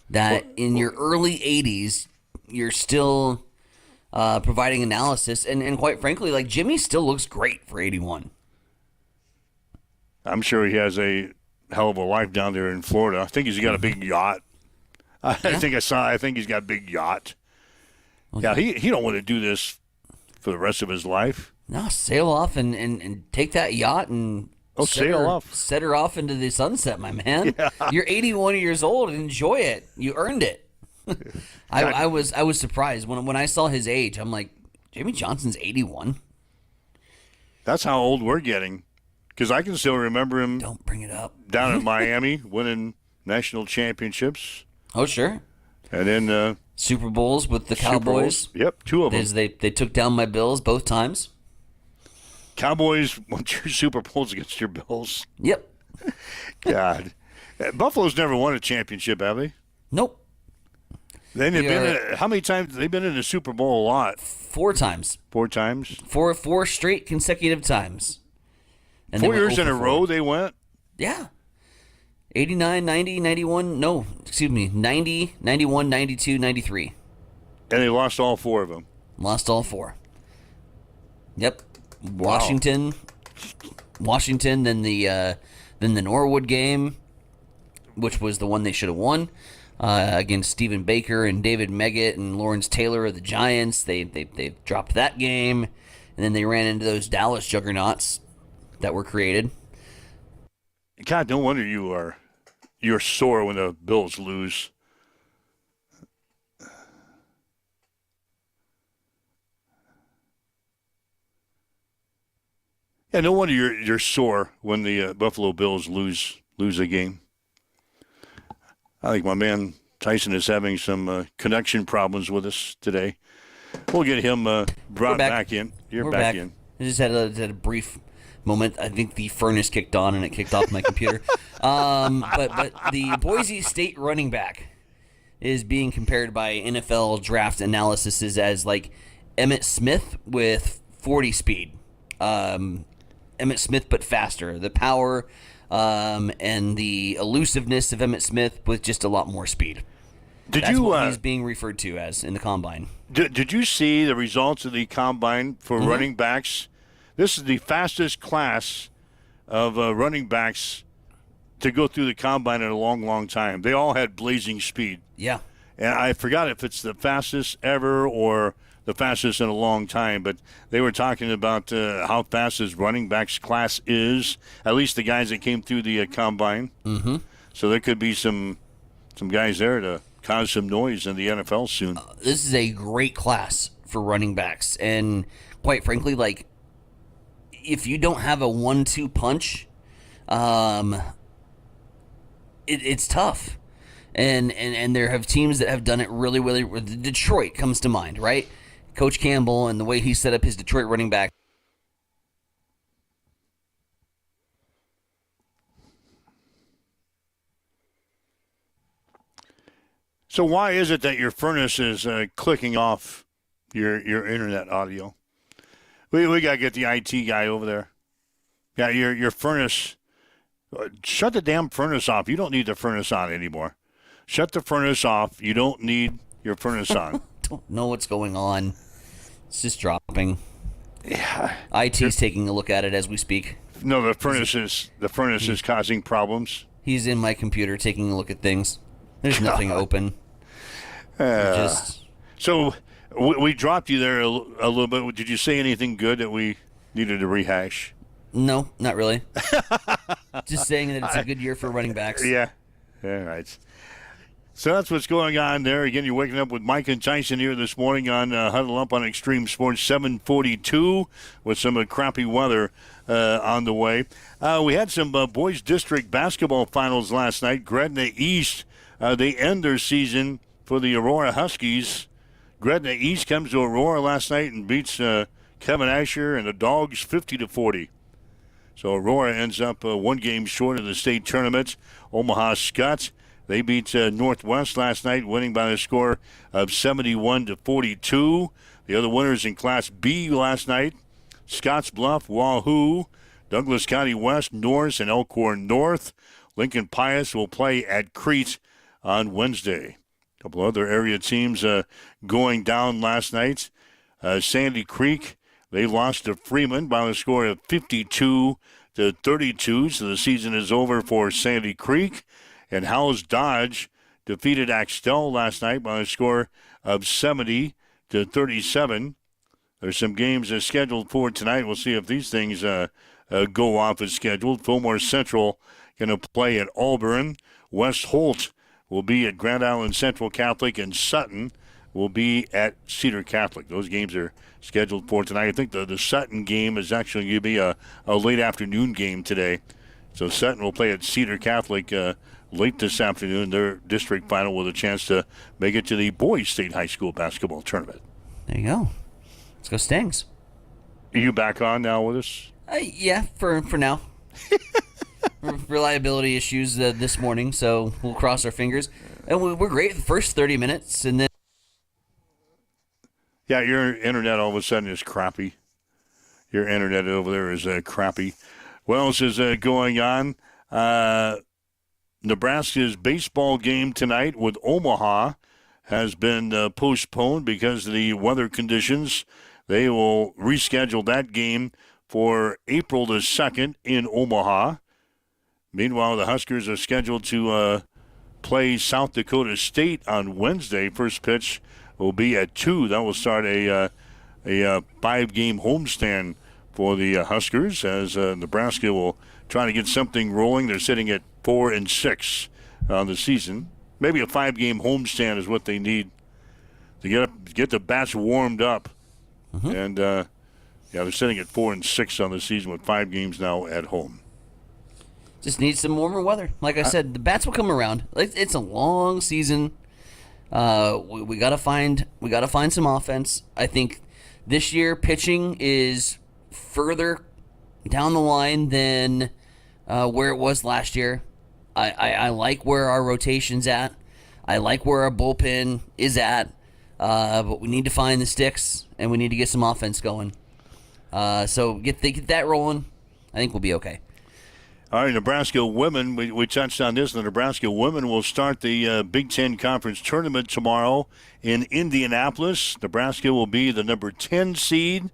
Speaker 3: that in your early 80s you're still providing analysis, and quite frankly, Jimmy still looks great for 81.
Speaker 2: I'm sure he has a hell of a life down there in Florida. I think he's got a big yacht. I think he's got a big yacht. Okay. Yeah, he don't want to do this for the rest of his life.
Speaker 3: No, sail off and take that yacht and set her off into the sunset, my man. Yeah. You're 81 years old. Enjoy it. You earned it. I was surprised when I saw his age. I'm like, Jimmy Johnson's 81.
Speaker 2: That's how old we're getting, because I can still remember him.
Speaker 3: Don't bring it up.
Speaker 2: Down in Miami, winning national championships.
Speaker 3: Oh sure.
Speaker 2: And then
Speaker 3: Super Bowls with the Cowboys.
Speaker 2: Yep, 2 of them.
Speaker 3: They took down my Bills both times.
Speaker 2: Cowboys won 2 Super Bowls against your Bills.
Speaker 3: Yep.
Speaker 2: God, Buffalo's never won a championship, have they?
Speaker 3: Nope.
Speaker 2: They've been how many times? They've been in the Super Bowl a lot.
Speaker 3: 4 times.
Speaker 2: 4 times.
Speaker 3: 4 straight consecutive times.
Speaker 2: And 4 years in a row they went?
Speaker 3: Yeah. 89, 90, 91. No, excuse me. 90, 91, 92, 93.
Speaker 2: And they lost all 4 of them.
Speaker 3: Lost all 4. Yep. Washington. Then the Norwood game. which was the one they should have won against Stephen Baker and David Meggett and Lawrence Taylor of the Giants. They dropped that game, and then they ran into those Dallas juggernauts that were created.
Speaker 2: God, no wonder you're sore when the Bills lose. Yeah, no wonder you're sore when the Buffalo Bills lose a game. I think my man Tyson is having some connection problems with us today. We'll get him brought back in. You're back in.
Speaker 3: I just had a brief moment. I think the furnace kicked on and it kicked off my computer. But the Boise State running back is being compared by NFL draft analysis as like Emmitt Smith with 40 speed. Emmitt Smith, but faster. The power and the elusiveness of Emmitt Smith with just a lot more speed. That's what he's being referred to as in the combine.
Speaker 2: Did you see the results of the combine for running backs? This is the fastest class of running backs to go through the combine in a long, long time. They all had blazing speed.
Speaker 3: Yeah.
Speaker 2: And I forgot if it's the fastest ever or the fastest in a long time, but they were talking about how fast this running backs class is, at least the guys that came through the combine.
Speaker 3: Mm-hmm.
Speaker 2: So there could be some guys there to cause some noise in the NFL soon.
Speaker 3: This is a great class for running backs, and quite frankly, like, if you don't have a 1-2 punch, it's tough. And there have teams that have done it really, really. Detroit comes to mind, right? Coach Campbell and the way he set up his Detroit running back.
Speaker 2: So why is it that your furnace is clicking off your internet audio? We got to get the IT guy over there. Yeah, your furnace. Shut the damn furnace off. You don't need the furnace on anymore. Shut the furnace off. You don't need your furnace on.
Speaker 3: Don't know what's going on. It's just dropping.
Speaker 2: Yeah.
Speaker 3: IT's taking a look at it as we speak.
Speaker 2: No, the furnace is causing problems.
Speaker 3: He's in my computer taking a look at things. There's nothing open.
Speaker 2: So we dropped you there a little bit. Did you say anything good that we needed to rehash?
Speaker 3: No, not really. Just saying that it's a good year for running backs.
Speaker 2: Yeah. All right. So that's what's going on there. Again, you're waking up with Mike and Tyson here this morning on Huddle Up on Extreme Sports 742 with some crappy weather on the way. We had some boys district basketball finals last night. Gretna East, they end their season for the Aurora Huskies. Gretna East comes to Aurora last night and beats Kevin Asher and the Dogs 50-40. So Aurora ends up one game short of the state tournament. Omaha Skutt, they beat Northwest last night, winning by the score of 71-42. The other winners in Class B last night, Scotts Bluff, Wahoo, Douglas County West, Norris, and Elkhorn North. Lincoln Pius will play at Crete on Wednesday. A couple other area teams going down last night. Sandy Creek, they lost to Freeman by the score of 52-32, so the season is over for Sandy Creek. And Howes Dodge defeated Axtell last night by a score of 70-37. There's some games scheduled for tonight. We'll see if these things go off as scheduled. Fillmore Central going to play at Auburn. West Holt will be at Grand Island Central Catholic, and Sutton will be at Cedar Catholic. Those games are scheduled for tonight. I think the Sutton game is actually going to be a late afternoon game today. So Sutton will play at Cedar Catholic late this afternoon, their district final, with a chance to make it to the boys' state high school basketball tournament.
Speaker 3: There you go. Let's go Stangs.
Speaker 2: Are you back on now with us?
Speaker 3: Yeah, for now. Reliability issues this morning, so we'll cross our fingers. And we're great the first 30 minutes, and then...
Speaker 2: Yeah, your internet all of a sudden is crappy. Your internet over there is crappy. What else is going on? Nebraska's baseball game tonight with Omaha has been postponed because of the weather conditions. They will reschedule that game for April the 2nd in Omaha. Meanwhile, the Huskers are scheduled to play South Dakota State on Wednesday. First pitch will be at 2. That will start a 5-game homestand for the Huskers, as Nebraska will try to get something rolling. They're sitting at 4-6 on the season. Maybe a 5-game homestand is what they need to get the bats warmed up. And they're sitting at 4-6 on the season with 5 games now at home.
Speaker 3: Just need some warmer weather. Like I said, the bats will come around. It's a long season. We gotta find some offense. I think this year pitching is further down the line than where it was last year. I like where our rotation's at. I like where our bullpen is at. But we need to find the sticks, and we need to get some offense going. So get that rolling. I think we'll be okay.
Speaker 2: All right, Nebraska women, we touched on this. The Nebraska women will start the Big Ten Conference Tournament tomorrow in Indianapolis. Nebraska will be the number 10 seed.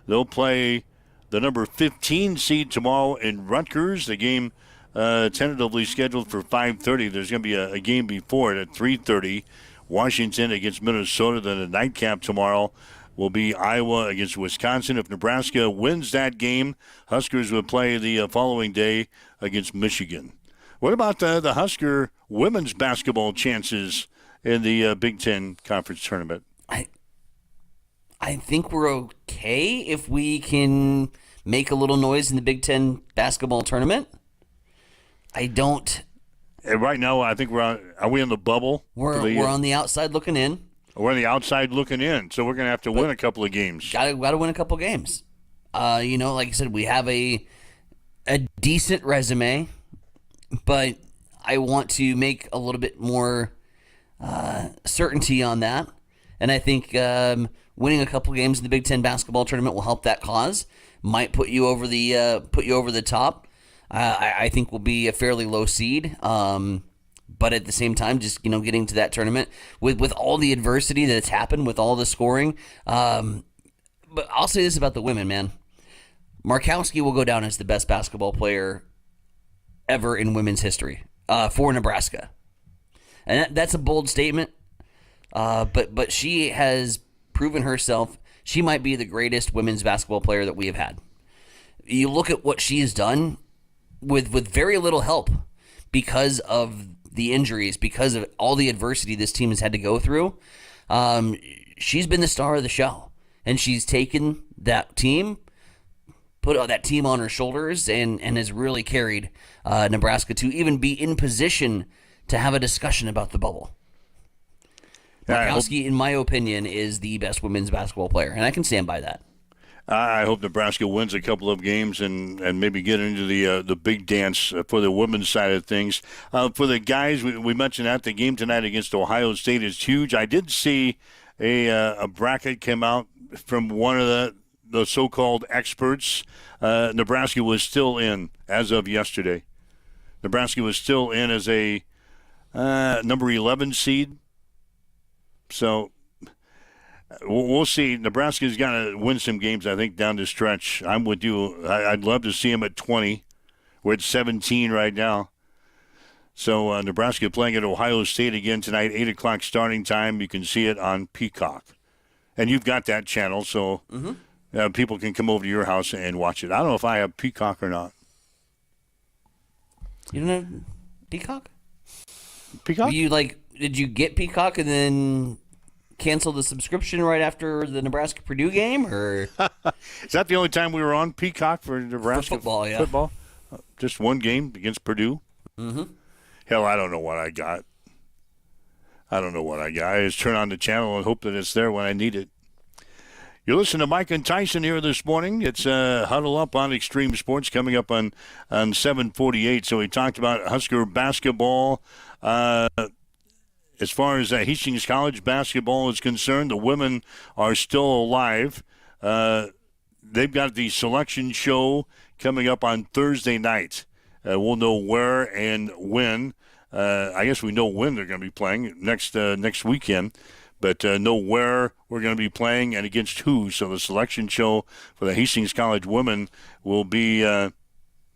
Speaker 2: They'll play the number 15 seed tomorrow in Rutgers. The game tentatively scheduled for 5:30. There's going to be a game before it at 3:30. Washington against Minnesota. Then the nightcap tomorrow will be Iowa against Wisconsin. If Nebraska wins that game, Huskers would play the following day against Michigan. What about the Husker women's basketball chances in the Big Ten Conference Tournament?
Speaker 3: I think we're okay if we can make a little noise in the Big Ten basketball tournament. I don't.
Speaker 2: And right now, I think are we in the bubble?
Speaker 3: We're on the outside looking in.
Speaker 2: We're on the outside looking in, so we're going to have to win a couple of games.
Speaker 3: Got to win a couple games. Like I said, we have a decent resume, but I want to make a little bit more certainty on that. And I think winning a couple games in the Big Ten basketball tournament will help that cause. Might put you over the top. I think we'll be a fairly low seed. But at the same time, just getting to that tournament with all the adversity that's happened, with all the scoring. But I'll say this about the women, man. Markowski will go down as the best basketball player ever in women's history for Nebraska, and that's a bold statement. But she has proven herself. She might be the greatest women's basketball player that we have had. You look at what she has done with very little help because of the injuries, because of all the adversity this team has had to go through. She's been the star of the show, and she's taken that team, put that team on her shoulders, and has really carried Nebraska to even be in position to have a discussion about the bubble. Markowski, in my opinion, is the best women's basketball player, and I can stand by that.
Speaker 2: I hope Nebraska wins a couple of games and maybe get into the big dance for the women's side of things. For the guys, we mentioned that the game tonight against Ohio State is huge. I did see a bracket come out from one of the so-called experts. Nebraska was still in as of yesterday. Nebraska was still in as a number 11 seed. So we'll see. Nebraska's got to win some games, I think, down the stretch. I'm with you. I'd love to see them at 20. We're at 17 right now. So Nebraska playing at Ohio State again tonight, 8 o'clock starting time. You can see it on Peacock. And you've got that channel, so people can come over to your house and watch it. I don't know if I have Peacock or not.
Speaker 3: You don't have Peacock?
Speaker 2: Peacock?
Speaker 3: Did you get Peacock and then cancel the subscription right after the Nebraska-Purdue game, or
Speaker 2: is that the only time we were on Peacock for Nebraska
Speaker 3: football? Yeah,
Speaker 2: football. Just one game against Purdue. Hell, I don't know what I got. I just turn on the channel and hope that it's there when I need it. You're listening to Mike and Tyson here this morning. It's Huddle Up on Extreme Sports coming up on 7:48. So we talked about Husker basketball. As far as Hastings College basketball is concerned, the women are still alive. They've got the selection show coming up on Thursday night. We'll know where and when. I guess we know when they're going to be playing next weekend, but know where we're going to be playing and against who. So the selection show for the Hastings College women will be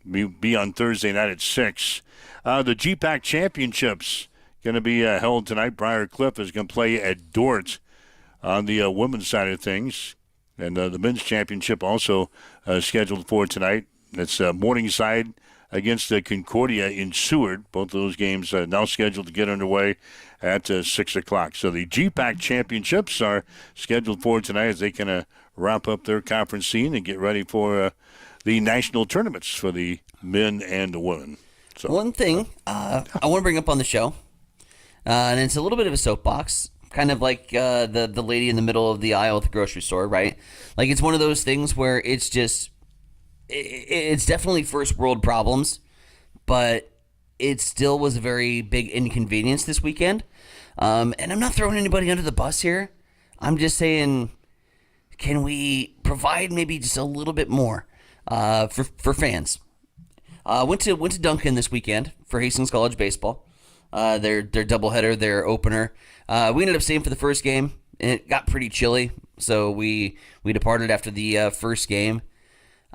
Speaker 2: be on Thursday night at 6. The GPAC Championships going to be held tonight. Briar Cliff is going to play at Dort on the women's side of things. And the men's championship also scheduled for tonight. It's Morningside against Concordia in Seward. Both of those games now scheduled to get underway at 6 o'clock. So the GPAC Championships are scheduled for tonight as they can wrap up their conference scene and get ready for the national tournaments for the men and the women. So,
Speaker 3: one thing I want to bring up on the show, and it's a little bit of a soapbox, kind of like the lady in the middle of the aisle at the grocery store, right? Like, it's one of those things where it's just, it's definitely first world problems, but it still was a very big inconvenience this weekend. And I'm not throwing anybody under the bus here. I'm just saying, can we provide maybe just a little bit more for fans? Went to Duncan this weekend for Hastings College baseball. Their doubleheader, their opener. We ended up staying for the first game, and it got pretty chilly, so we departed after the first game.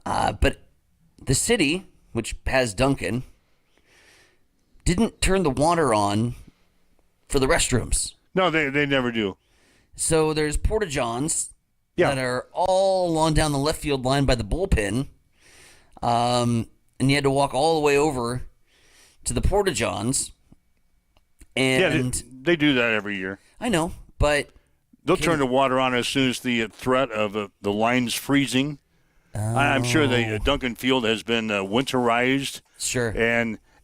Speaker 3: But the city, which has Duncan, didn't turn the water on for the restrooms.
Speaker 2: No, they never do.
Speaker 3: So there's porta-johns that are all along down the left field line by the bullpen, and you had to walk all the way over to the porta-johns. And
Speaker 2: they do that every year.
Speaker 3: I know, but
Speaker 2: they'll turn the water on as soon as the threat of the lines freezing. I'm sure the Duncan Field has been winterized.
Speaker 3: Sure.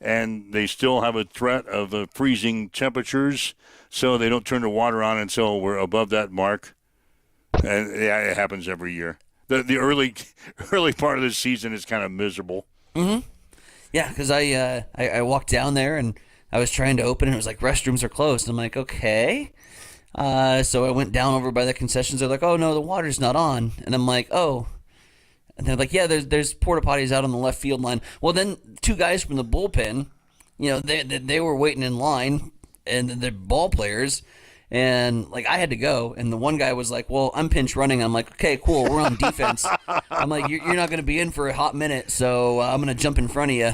Speaker 2: And they still have a threat of freezing temperatures, so they don't turn the water on until we're above that mark. And it happens every year. The early part of the season is kind of miserable.
Speaker 3: Mm-hmm. Yeah, because I walked down there and I was trying to open, and it was like, restrooms are closed. I'm like, okay. So I went down over by the concessions. They're like, oh, no, the water's not on. And I'm like, oh. And they're like, yeah, there's porta potties out on the left field line. Well, then two guys from the bullpen, they were waiting in line, and they're ball players. And, like, I had to go, and the one guy was like, well, I'm pinch running. I'm like, okay, cool, we're on defense. I'm like, you're not going to be in for a hot minute, so I'm going to jump in front of you.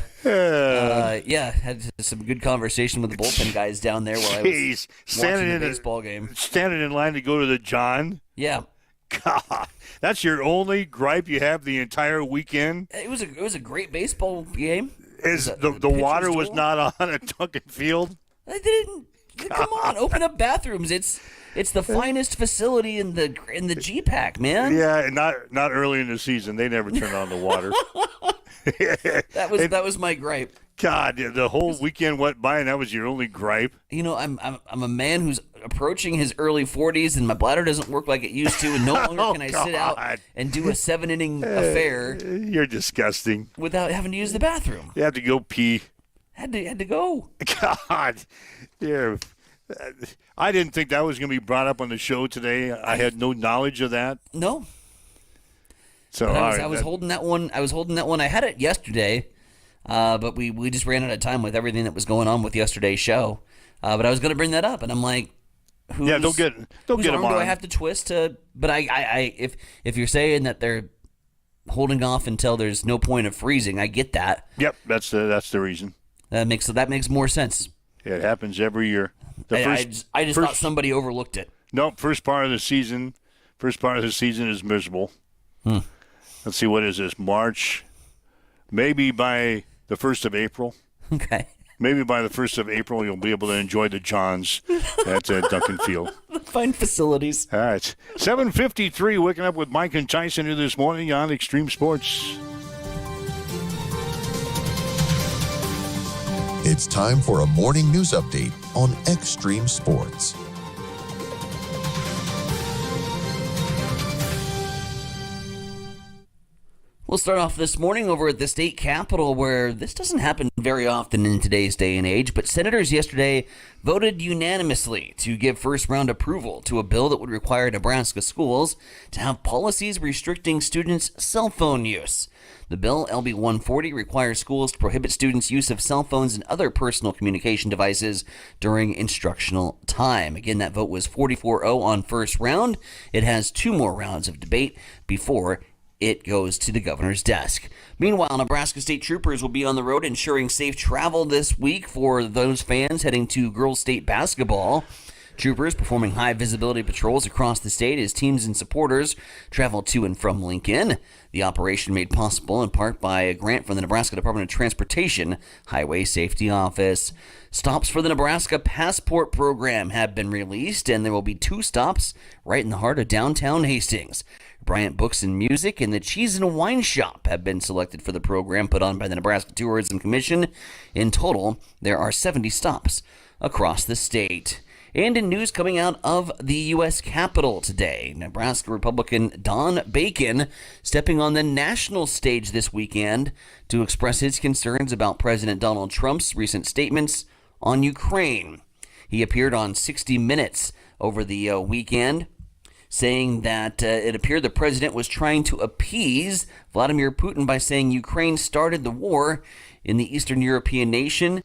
Speaker 3: Had some good conversation with the bullpen guys down there while I was watching the baseball game.
Speaker 2: Standing in line to go to the John?
Speaker 3: Yeah.
Speaker 2: God, that's your only gripe you have the entire weekend?
Speaker 3: It was a great baseball game.
Speaker 2: The water was not on at Duncan Field?
Speaker 3: I didn't. Come on, open up bathrooms. It's the finest facility in the GPAC, man.
Speaker 2: Yeah, not early in the season. They never turn on the water.
Speaker 3: That was my gripe.
Speaker 2: God, the whole weekend went by, and that was your only gripe.
Speaker 3: I'm a man who's approaching his early 40s, and my bladder doesn't work like it used to, and no longer can I sit out and do a 7-inning affair.
Speaker 2: You're disgusting.
Speaker 3: Without having to use the bathroom.
Speaker 2: You have to go pee.
Speaker 3: Had to go.
Speaker 2: God, yeah. I didn't think that was going to be brought up on the show today. I had no knowledge of that.
Speaker 3: No.
Speaker 2: So
Speaker 3: I was holding that one. I had it yesterday, but we just ran out of time with everything that was going on with yesterday's show. But I was going to bring that up, and I'm like,
Speaker 2: they'll get them on.
Speaker 3: Do I have to twist to? But if you're saying that they're holding off until there's no point of freezing, I get that.
Speaker 2: Yep, that's the reason.
Speaker 3: That makes more sense.
Speaker 2: It happens every year.
Speaker 3: I just thought somebody overlooked it.
Speaker 2: No, first part of the season is miserable. Let's see, what is this, March? Maybe by the 1st of April.
Speaker 3: Okay.
Speaker 2: Maybe by the 1st of April, you'll be able to enjoy the Johns at Duncan Field.
Speaker 3: Fine facilities.
Speaker 2: All right. 7:53, waking up with Mike and Tyson here this morning on Extreme Sports.
Speaker 6: It's time for a morning news update on Extreme Sports.
Speaker 3: We'll start off this morning over at the state capitol, where this doesn't happen very often in today's day and age, but senators yesterday voted unanimously to give first-round approval to a bill that would require Nebraska schools to have policies restricting students' cell phone use. The bill, LB 140, requires schools to prohibit students' use of cell phones and other personal communication devices during instructional time. Again, that vote was 44-0 on first round. It has 2 more rounds of debate before it goes to the governor's desk. Meanwhile, Nebraska State Troopers will be on the road ensuring safe travel this week for those fans heading to girls state basketball. Troopers performing high visibility patrols across the state as teams and supporters travel to and from Lincoln. The operation made possible in part by a grant from the Nebraska Department of Transportation Highway Safety Office. Stops for the Nebraska Passport Program have been released, and there will be 2 stops right in the heart of downtown Hastings. Bryant Books and Music and the Cheese and Wine Shop have been selected for the program put on by the Nebraska Tourism Commission. In total, there are 70 stops across the state. And in news coming out of the U.S. Capitol today, Nebraska Republican Don Bacon stepping on the national stage this weekend to express his concerns about President Donald Trump's recent statements on Ukraine. He appeared on 60 Minutes over the weekend, saying that it appeared the president was trying to appease Vladimir Putin by saying Ukraine started the war in the Eastern European nation.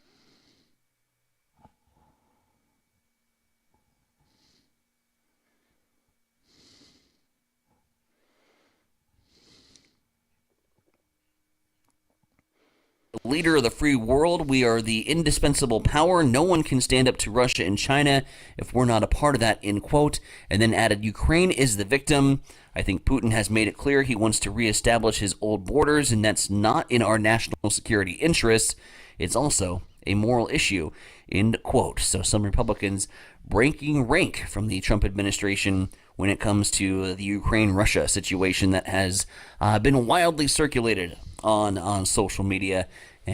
Speaker 3: Leader of the free world, we are the indispensable power. No one can stand up to Russia and China if we're not a part of that, end quote. And then added, Ukraine is the victim. I think Putin has made it clear he wants to reestablish his old borders, and that's not in our national security interests. It's also a moral issue, end quote. So some Republicans breaking rank from the Trump administration when it comes to the Ukraine-Russia situation that has been wildly circulated on social media,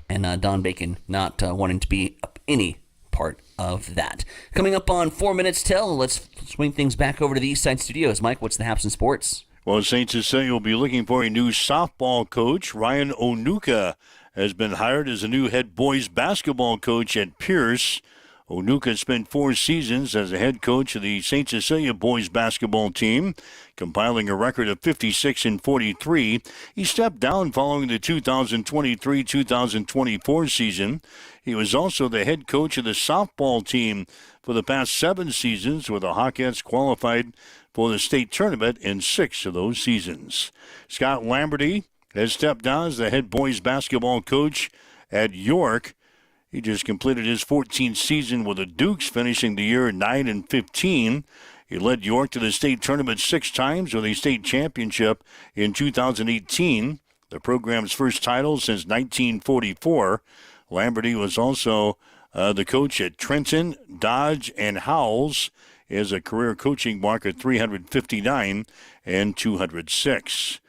Speaker 3: and Don Bacon not wanting to be any part of that. Coming up on 4 Minutes Till, let's swing things back over to the East Side Studios. Mike, what's the haps in sports?
Speaker 2: Well, St. Cecilia will be looking for a new softball coach. Ryan Onuka has been hired as a new head boys basketball coach at Pierce. Onuka spent 4 seasons as a head coach of the St. Cecilia boys basketball team, compiling a record of 56-43. He stepped down following the 2023-2024 season. He was also the head coach of the softball team for the past 7 seasons, where the Hawkettes qualified for the state tournament in 6 of those seasons. Scott Lamberty has stepped down as the head boys basketball coach at York. He just completed his 14th season with the Dukes, finishing the year 9-15. He led York to the state tournament 6 times with a state championship in 2018, the program's first title since 1944. Lamberty was also the coach at Trenton, Dodge, and Howells. He has a career coaching mark of 359 and 206.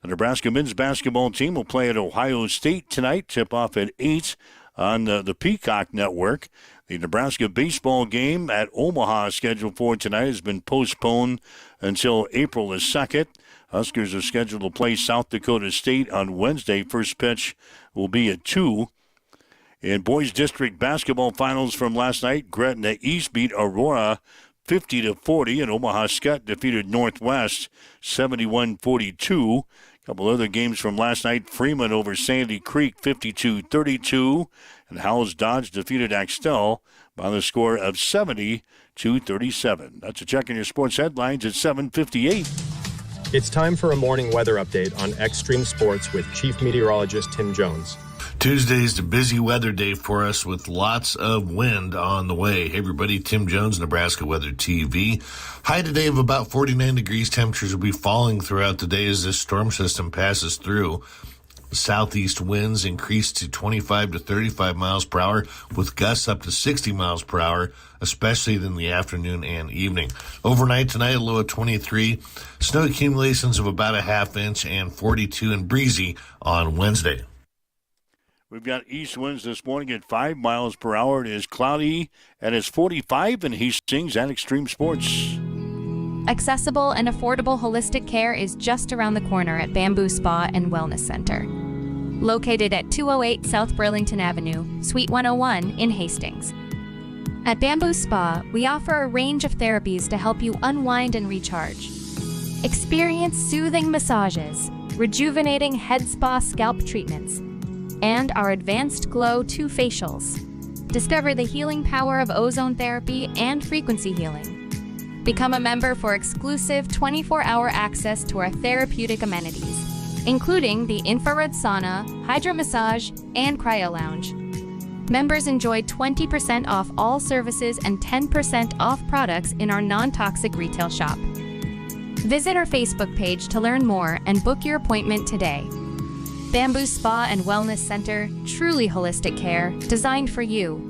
Speaker 2: The Nebraska men's basketball team will play at Ohio State tonight, tip-off at 8 on the Peacock Network. The Nebraska baseball game at Omaha scheduled for tonight has been postponed until April the 2nd. Huskers are scheduled to play South Dakota State on Wednesday. First pitch will be at 2. In boys district basketball finals from last night, Gretna East beat Aurora 50-40, and Omaha Skutt defeated Northwest 71-42. A couple other games from last night, Freeman over Sandy Creek 52-32, and Howells Dodge defeated Axtell by the score of 70-37. That's a check on your sports headlines at 7:58.
Speaker 7: It's time for a morning weather update on Extreme Sports with Chief Meteorologist Tim Jones.
Speaker 8: Tuesday's a busy weather day for us with lots of wind on the way. Hey everybody, Tim Jones, Nebraska Weather TV. High today of about 49 degrees. Temperatures will be falling throughout the day as this storm system passes through. Southeast winds increase to 25 to 35 miles per hour with gusts up to 60 miles per hour, especially in the afternoon and evening. Overnight tonight, a low of 23. Snow accumulations of about a half inch and 42 and breezy on Wednesday.
Speaker 2: We've got east winds this morning at 5 miles per hour. It is cloudy and it's 45 in Hastings at Extreme Sports.
Speaker 9: Accessible and affordable holistic care is just around the corner at Bamboo Spa and Wellness Center. Located at 208 South Burlington Avenue, Suite 101 in Hastings. At Bamboo Spa, we offer a range of therapies to help you unwind and recharge. Experience soothing massages, rejuvenating head spa scalp treatments, and our Advanced Glow 2 facials. Discover the healing power of ozone therapy and frequency healing. Become a member for exclusive 24-hour access to our therapeutic amenities, including the infrared sauna, hydro massage, and cryo lounge. Members enjoy 20% off all services and 10% off products in our non-toxic retail shop. Visit our Facebook page to learn more and book your appointment today. Bamboo Spa and Wellness Center, truly holistic care, designed for you.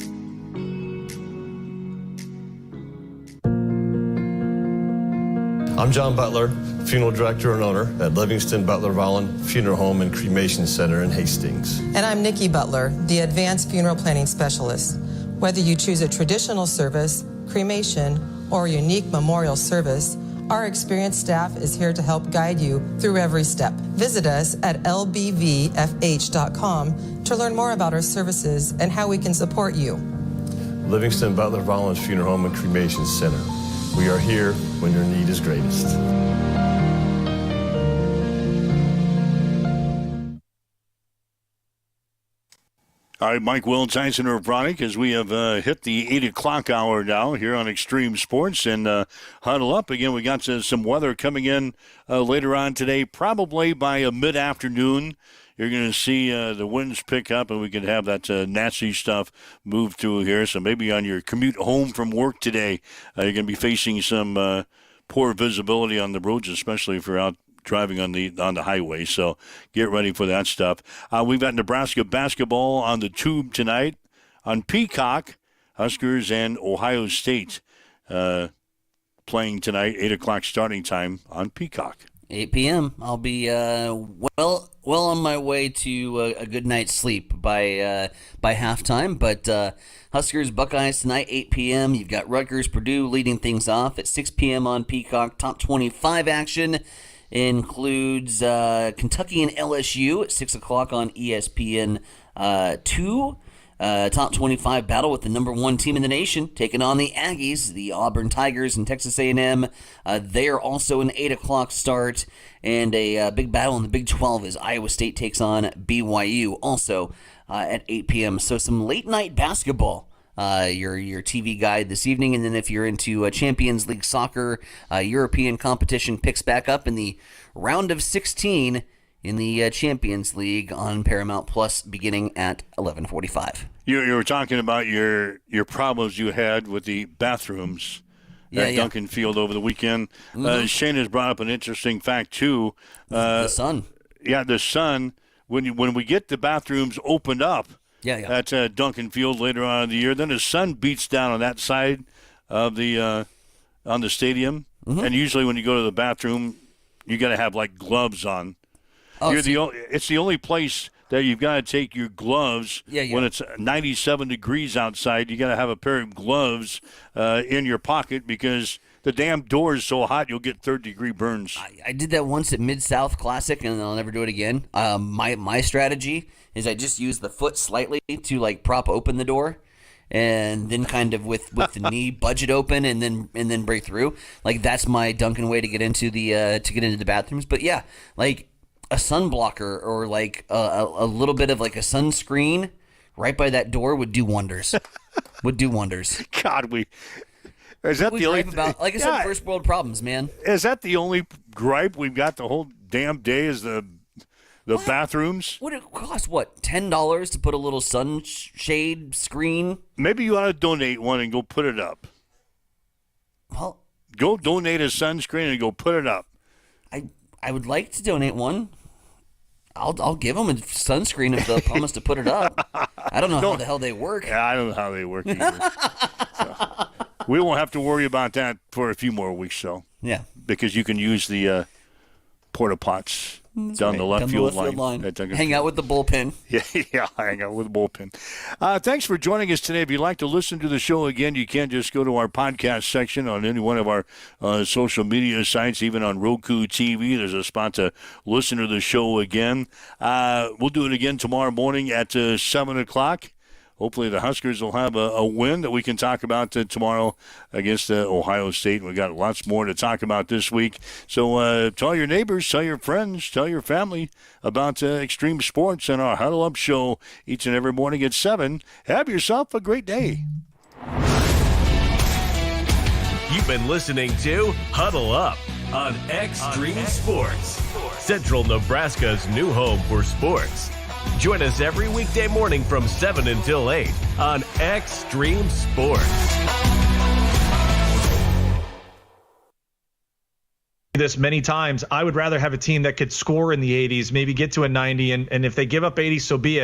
Speaker 14: I'm John Butler, funeral director and owner at Livingston Butler Volland Funeral Home and Cremation Center in Hastings.
Speaker 15: And I'm Nikki Butler, the advanced funeral planning specialist. Whether you choose a traditional service, cremation, or a unique memorial service, our experienced staff is here to help guide you through every step. Visit us at lbvfh.com to learn more about our services and how we can support you.
Speaker 14: Livingston Butler Volland Funeral Home and Cremation Center. We are here when your need is greatest.
Speaker 2: All right, Mike Will, Tyson Urbanic, as we have hit the 8 o'clock hour now here on Extreme Sports and huddle up. Again, we got some weather coming in later on today, probably by mid-afternoon. You're going to see the winds pick up, and we could have that nasty stuff move through here. So maybe on your commute home from work today, you're going to be facing some poor visibility on the roads, especially if you're out driving on the highway. So get ready for that stuff. We've got Nebraska basketball on the Tube tonight. On Peacock, Huskers and Ohio State playing tonight, 8 o'clock starting time on Peacock.
Speaker 3: 8 p.m. I'll be well on my way to a good night's sleep by halftime. But Huskers Buckeyes tonight, 8 p.m. You've got Rutgers Purdue leading things off at 6 p.m. on Peacock. Top 25 action includes Kentucky and LSU at 6 o'clock on ESPN 2. Top 25 battle with the number one team in the nation, taking on the Aggies, the Auburn Tigers and Texas A&M. They are also an 8 o'clock start, and a big battle in the Big 12 as Iowa State takes on BYU, also at 8 p.m. So some late night basketball. Your TV guide this evening, and then if you're into Champions League soccer, European competition picks back up in the round of 16 in the Champions League on Paramount Plus beginning at 11:45.
Speaker 2: You were talking about your problems you had with the bathrooms at Duncan Field over the weekend.
Speaker 3: Mm-hmm.
Speaker 2: Shane has brought up an interesting fact, too.
Speaker 3: The sun.
Speaker 2: Yeah, the sun. When we get the bathrooms opened up at Duncan Field later on in the year, then the sun beats down on that side of the on the stadium. Mm-hmm. And usually when you go to the bathroom, you got to have, like, gloves on. It's the only place that you've got to take your gloves when it's 97 degrees outside. You got to have a pair of gloves in your pocket because the damn door is so hot you'll get third-degree burns.
Speaker 3: I did that once at Mid-South Classic, and I'll never do it again. My strategy is I just use the foot slightly to, like, prop open the door, and then kind of with the knee budge it open and then break through. Like, that's my Duncan way to get into the bathrooms. But yeah, like, a sun blocker or like a little bit of like a sunscreen right by that door would do wonders.
Speaker 2: God, is that the only
Speaker 3: about, like I said, first world problems, man.
Speaker 2: Is that the only gripe we've got the whole damn day? Is the bathrooms?
Speaker 3: Would it cost $10 to put a little sunshade screen?
Speaker 2: Maybe you ought to donate one and go put it up.
Speaker 3: Well,
Speaker 2: go donate a sunscreen and go put it up.
Speaker 3: I would like to donate one. I'll give them a sunscreen if they'll promise to put it up. I don't know how the hell they work.
Speaker 2: Yeah, I don't know how they work either. So, we won't have to worry about that for a few more weeks, though.
Speaker 3: Yeah.
Speaker 2: Because you can use the porta pots down the left field line.
Speaker 3: Hang out with the bullpen.
Speaker 2: Yeah, hang out with the bullpen. Thanks for joining us today. If you'd like to listen to the show again, you can just go to our podcast section on any one of our social media sites, even on Roku TV. There's a spot to listen to the show again. We'll do it again tomorrow morning at 7 o'clock. Hopefully the Huskers will have a win that we can talk about tomorrow against Ohio State. We've got lots more to talk about this week. So tell your neighbors, tell your friends, tell your family about Extreme Sports and our Huddle Up show each and every morning at 7. Have yourself a great day.
Speaker 1: You've been listening to Huddle Up on Extreme Sports, Central Nebraska's new home for sports. Join us every weekday morning from 7 until 8 on Extreme Sports.
Speaker 16: This many times, I would rather have a team that could score in the 80s, maybe get to a 90, and if they give up 80, so be it.